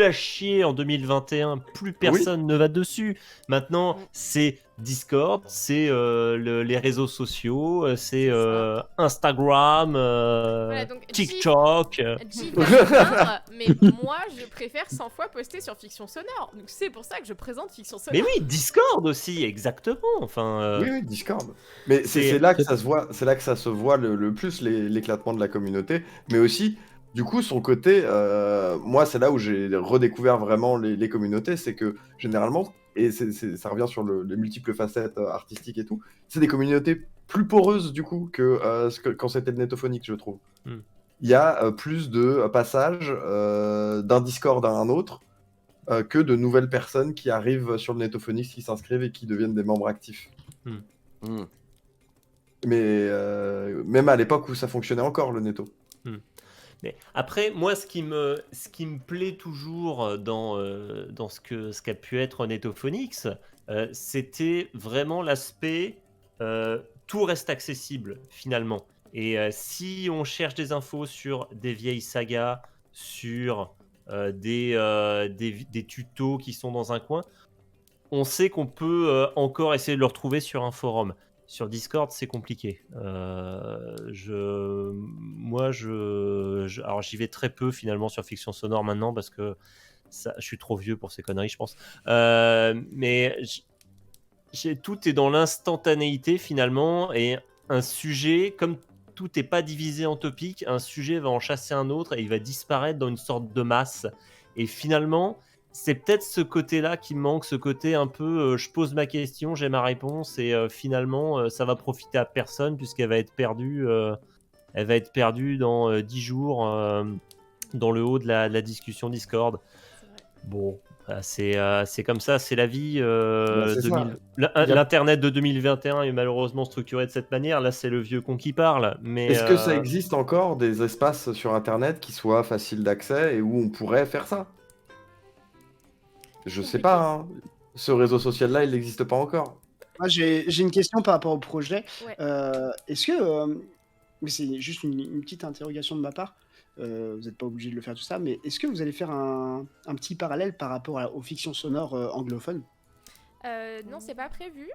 à chier en 2021. Plus personne ne va dessus. Maintenant, c'est Discord, c'est les réseaux sociaux, c'est Instagram, Voilà, donc, TikTok. Jeep va se plaindre, mais moi je préfère 100 fois poster sur Fiction Sonore. Donc c'est pour ça que je présente Fiction Sonore. Mais oui, Discord aussi, exactement. Enfin, Oui, Discord. Mais c'est là que ça se voit, c'est là que ça se voit le plus l'éclatement de la communauté, mais aussi du coup son côté. Moi, c'est là où j'ai redécouvert vraiment les communautés, c'est que généralement, et ça revient sur les multiples facettes artistiques et tout, c'est des communautés plus poreuses du coup que quand c'était le Netophonics, je trouve. Il y a plus de passages d'un Discord à un autre. Que de nouvelles personnes qui arrivent sur le Netophonics, qui s'inscrivent et qui deviennent des membres actifs. Mais même à l'époque où ça fonctionnait encore, le Netto. Mais après, moi, ce qui me plaît toujours dans ce qu'a pu être Netophonics, c'était vraiment l'aspect tout reste accessible finalement. Et si on cherche des infos sur des vieilles sagas, sur des tutos qui sont dans un coin, on sait qu'on peut encore essayer de le retrouver sur un forum. Sur Discord, c'est compliqué. Alors j'y vais très peu finalement sur Fiction Sonore maintenant parce que je suis trop vieux pour ces conneries, je pense. Mais tout est dans l'instantanéité finalement, et un sujet, comme tout n'est pas divisé en topics, un sujet va en chasser un autre et il va disparaître dans une sorte de masse. Et finalement, c'est peut-être ce côté-là qui me manque, ce côté un peu je pose ma question, j'ai ma réponse, et finalement ça va profiter à personne puisqu'elle va être perdue dans 10 jours dans le haut de la discussion Discord. Bon, c'est comme ça, c'est la vie. L'internet de 2021 est malheureusement structuré de cette manière. Là, c'est le vieux con qui parle. Mais est-ce que ça existe encore des espaces sur Internet qui soient faciles d'accès et où on pourrait faire ça? Je sais pas, hein. Ce réseau social-là, il n'existe pas encore. Moi, j'ai une question par rapport au projet. Ouais. Est-ce que... mais c'est juste une petite interrogation de ma part. Vous n'êtes pas obligé de le faire tout ça, mais est-ce que vous allez faire un petit parallèle par rapport aux fictions sonores anglophones? Non, c'est pas prévu.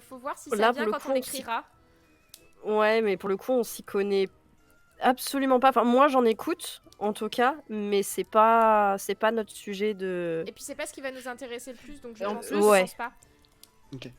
Faut voir si Là, ça vient pour le quand coup, on on écrira. Ouais, mais pour le coup, on s'y connaît absolument pas. Enfin, moi, j'en écoute, en tout cas, mais c'est pas notre sujet de... Et puis c'est pas ce qui va nous intéresser le plus, donc je En pense plus, que ouais. pense pas. Ok.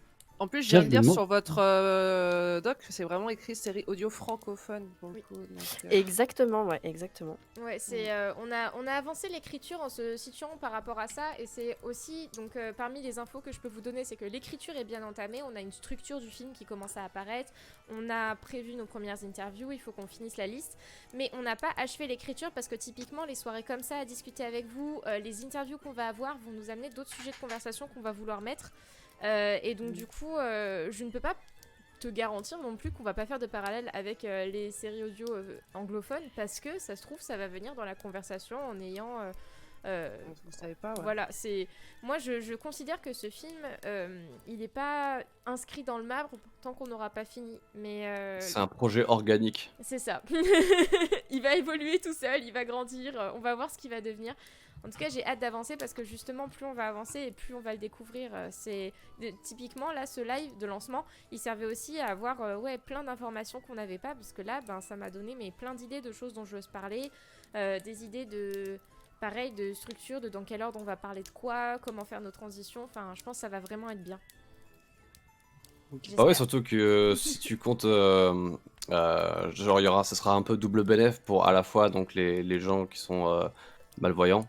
En plus, je Tiens, viens de je me dire demande- sur votre doc que c'est vraiment écrit série audio francophone. Pour le coup, donc, Exactement, ouais, exactement. Ouais, c'est on a avancé l'écriture en se situant par rapport à ça et c'est aussi donc parmi les infos que je peux vous donner, c'est que l'écriture est bien entamée, on a une structure du film qui commence à apparaître, on a prévu nos premières interviews, il faut qu'on finisse la liste, mais on n'a pas achevé l'écriture parce que typiquement les soirées comme ça à discuter avec vous, les interviews qu'on va avoir vont nous amener d'autres sujets de conversation qu'on va vouloir mettre et donc du coup je ne peux pas te garantir non plus qu'on va pas faire de parallèle avec les séries audio anglophones parce que ça se trouve ça va venir dans la conversation en ayant vous savez pas. Ouais. voilà, c'est moi je considère que ce film il n'est pas inscrit dans le marbre tant qu'on n'aura pas fini mais C'est un projet organique. c'est ça. Il va évoluer tout seul, il va grandir, on va voir ce qu'il va devenir. En tout cas, j'ai hâte d'avancer parce que justement, plus on va avancer et plus on va le découvrir. Typiquement, là, ce live de lancement, il servait aussi à avoir plein d'informations qu'on n'avait pas parce que là, ça m'a donné plein d'idées de choses dont je veux se parler, des idées de structure, de dans quel ordre on va parler de quoi, comment faire nos transitions. Enfin, je pense que ça va vraiment être bien. Bah ouais, surtout que si tu comptes, genre ça sera un peu double bénéf pour à la fois donc les gens qui sont malvoyants,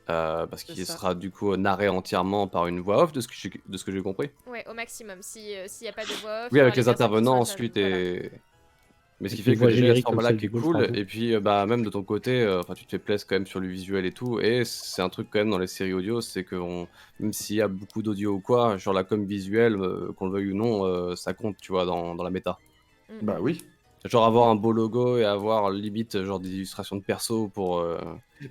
parce C'est qu'il ça. sera du coup narré entièrement par une voix off de ce que j'ai compris. Ouais, au maximum. S'il n'y a pas de voix off, Oui, avec il y les aura personnes qui intervenants sont ensuite voilà. et. Mais ce qui Et fait puis que voix déjà ce générique comme format-là celle qui est du Wolf cool, Franco. et puis bah même de ton côté, tu te fais plaisir quand même sur le visuel et tout, et c'est un truc quand même dans les séries audio, c'est que même s'il y a beaucoup d'audio ou quoi, sur la com visuelle, qu'on le veuille ou non, ça compte, tu vois, dans la méta. Bah oui. Genre avoir un beau logo et avoir limite genre des illustrations de perso pour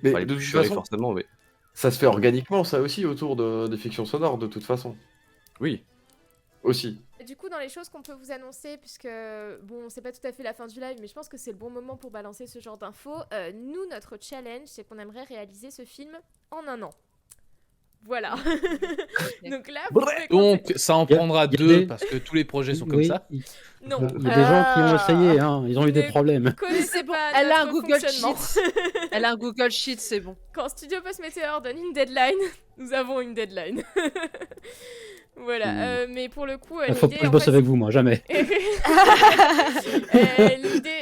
Mais pas les de plus toute chéris façon, forcément, mais ça se fait organiquement, ça aussi, autour des fictions sonores, de toute façon. oui. Aussi. Du coup, dans les choses qu'on peut vous annoncer, puisque bon, c'est pas tout à fait la fin du live, mais je pense que c'est le bon moment pour balancer ce genre d'infos. Nous, notre challenge, c'est qu'on aimerait réaliser ce film en 1 an. Voilà. Donc là, vous pouvez Donc, ça en Il y a- prendra il y a 2 des- parce que tous les projets sont comme Oui, ça. non. il y a des gens qui ont essayé, hein, ils ont eu des Ne problème. connaissez pas Elle a un notre Google fonctionnement. Sheet. Elle a un Google Sheet, c'est bon. Quand Studio Post Météor donne une deadline, nous avons une deadline. Voilà, mais pour le coup, Il faut l'idée, pas que je en bosse fait, avec vous, moi, jamais.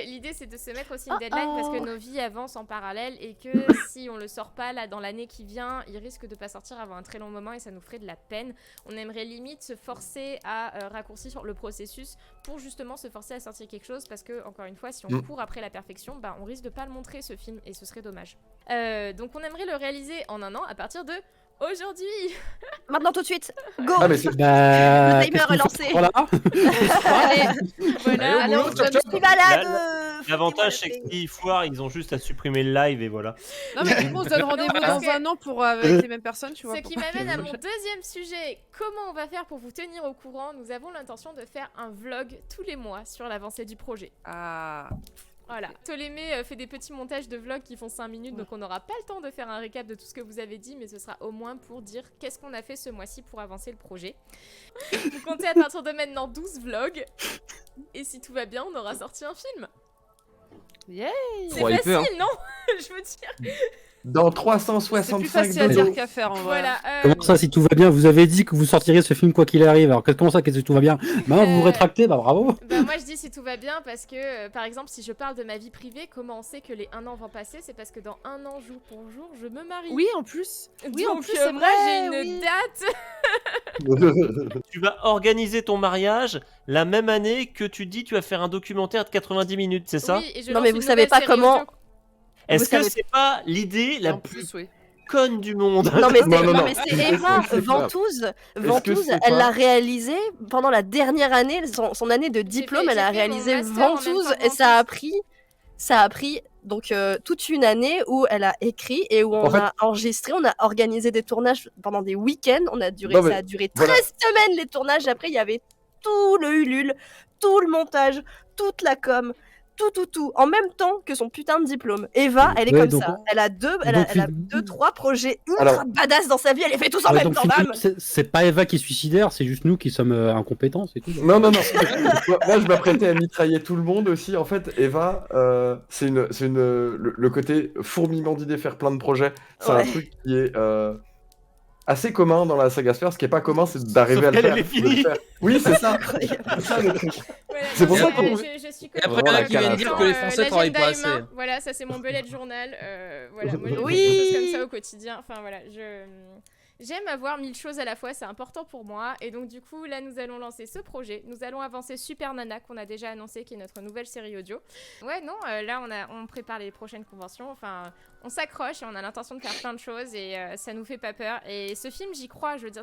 L'idée, c'est de se mettre aussi une deadline parce que nos vies avancent en parallèle et que si on le sort pas là dans l'année qui vient, il risque de pas sortir avant un très long moment et ça nous ferait de la peine. On aimerait limite se forcer à raccourcir sur le processus pour justement se forcer à sortir quelque chose parce que encore une fois, si on court après la perfection, bah on risque de pas le montrer ce film et ce serait dommage. Donc on aimerait le réaliser en 1 an à partir de aujourd'hui. Maintenant, tout de suite, go. Ah, mais c'est. Bah, Le timer qu'est-ce qu'on est fait lancé. Voilà. Allez, Voilà. allez, on boulot, se toc, donne toc. plus malade. L'avantage, c'est que s'ils foirent, ils ont juste à supprimer le live et voilà. Non, mais du coup, on se donne rendez-vous parce dans que- 1 an pour avec les mêmes personnes, tu vois. Ce qui m'amène à mon deuxième sujet. Comment on va faire pour vous tenir au courant? Nous avons l'intention de faire un vlog tous les mois sur l'avancée du projet. Ah. Voilà. Ptolémée fait des petits montages de vlogs qui font 5 minutes, donc on n'aura pas le temps de faire un récap de tout ce que vous avez dit, mais ce sera au moins pour dire qu'est-ce qu'on a fait ce mois-ci pour avancer le projet. Vous comptez à partir de maintenant 12 vlogs, et si tout va bien, on aura sorti un film. Yeah. C'est Trop hypé, facile, hein. non? Je veux dire. Dans C'est plus 365 facile à vidéos. dire qu'à faire en vrai. Voilà. Comment ça, si tout va bien? Vous avez dit que vous sortiriez ce film quoi qu'il arrive. Alors, comment ça, qu'est-ce que tout va bien? Maintenant, vous vous rétractez, bah bravo. Bah moi je dis si tout va bien parce que par exemple si je parle de ma vie privée, comment on sait que les 1 an vont passer? C'est parce que dans 1 an jour pour jour je me marie. Oui, en plus. Oui, en Donc, plus, c'est moi vrai. j'ai une oui. date. Tu vas organiser ton mariage la même année que tu dis tu vas faire un documentaire de 90 minutes, c'est ça? Oui, et je Non, lance mais une vous savez nouvelle pas série comment- audio. Est-ce Vous que savez- c'est pas l'idée la En plus plus, oui. conne du monde? Non mais c'est Non, non, non, non. mais c'est Est-ce Eva que c'est Ventouse. que Ventouse, c'est elle pas- l'a réalisé pendant la dernière année, son année de diplôme, elle a j'ai fait mon réalisé master en même Ventouse temps que et ça a pris donc toute une année où elle a écrit et où on En fait- a enregistré, on a organisé des tournages pendant des week-ends, Non, mais ça a duré 13 voilà. semaines les tournages. Après il y avait tout le Ulule, tout le montage, toute la com. Tout, en même temps que son putain de diplôme. Eva, elle est Ouais, comme donc ça. on- Elle a deux, donc, 3 projets ultra Alors- badass dans sa vie. Elle les fait tous en Ouais, même donc, temps, finalement, bam. c'est pas Eva qui est suicidaire, c'est juste nous qui sommes incompétents, c'est tout. Non, non, non. Moi, je m'apprêtais à mitrailler tout le monde aussi. En fait, Eva, c'est le côté fourmillement d'idées, faire plein de projets. C'est un Ouais. truc qui est assez commun dans la saga Sphère. Ce qui est pas commun, c'est d'arriver à le qu'elle, faire. elle est finie. de le faire. Oui, c'est ça. C'est ça le truc. Voilà, C'est pour non, ça mais qu'on- je suis Et après, Vraiment, il y en a la qui viennent calage. dire que les Français travaillent pas l'agenda assez. humain, voilà, ça c'est mon bullet journal. Voilà, moi j'ai Oui. des choses comme ça au quotidien. Enfin voilà, j'aime avoir 1000 choses à la fois, c'est important pour moi. Et donc du coup, là nous allons lancer ce projet. Nous allons avancer Super Nana qu'on a déjà annoncé, qui est notre nouvelle série audio. Ouais, non, là on prépare les prochaines conventions. Enfin, on s'accroche et on a l'intention de faire plein de choses et ça nous fait pas peur. Et ce film, j'y crois. Je veux dire,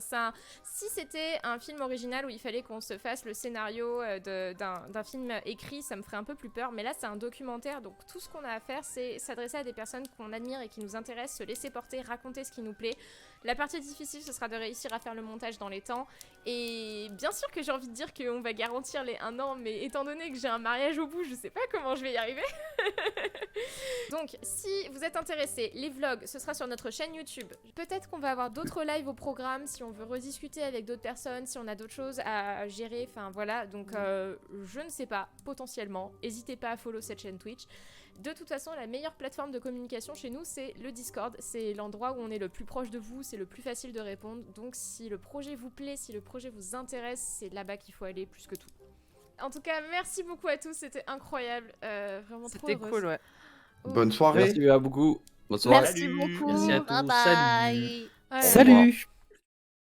si c'était un film original où il fallait qu'on se fasse le scénario d'un film écrit, ça me ferait un peu plus peur. Mais là, c'est un documentaire, donc tout ce qu'on a à faire, c'est s'adresser à des personnes qu'on admire et qui nous intéressent, se laisser porter, raconter ce qui nous plaît. La partie difficile, ce sera de réussir à faire le montage dans les temps. Et bien sûr que j'ai envie de dire qu'on va garantir les 1 an, mais étant donné que j'ai un mariage au bout, je sais pas comment je vais y arriver. Donc, si vous êtes intéressés, les vlogs, ce sera sur notre chaîne YouTube. Peut-être qu'on va avoir d'autres lives au programme si on veut rediscuter avec d'autres personnes, si on a d'autres choses à gérer, enfin voilà. Donc, je ne sais pas, potentiellement. N'hésitez pas à follow cette chaîne Twitch. De toute façon, la meilleure plateforme de communication chez nous, c'est le Discord. C'est l'endroit où on est le plus proche de vous, c'est le plus facile de répondre. Donc si le projet vous plaît, si le projet vous intéresse, c'est là-bas qu'il faut aller plus que tout. En tout cas, merci beaucoup à tous, c'était incroyable. Vraiment trop C'était heureuse. cool, ouais. Bonne soirée. Merci beaucoup. Bonne soirée. Merci beaucoup. Merci à tous. Bye Salut. bye. Ouais. Salut.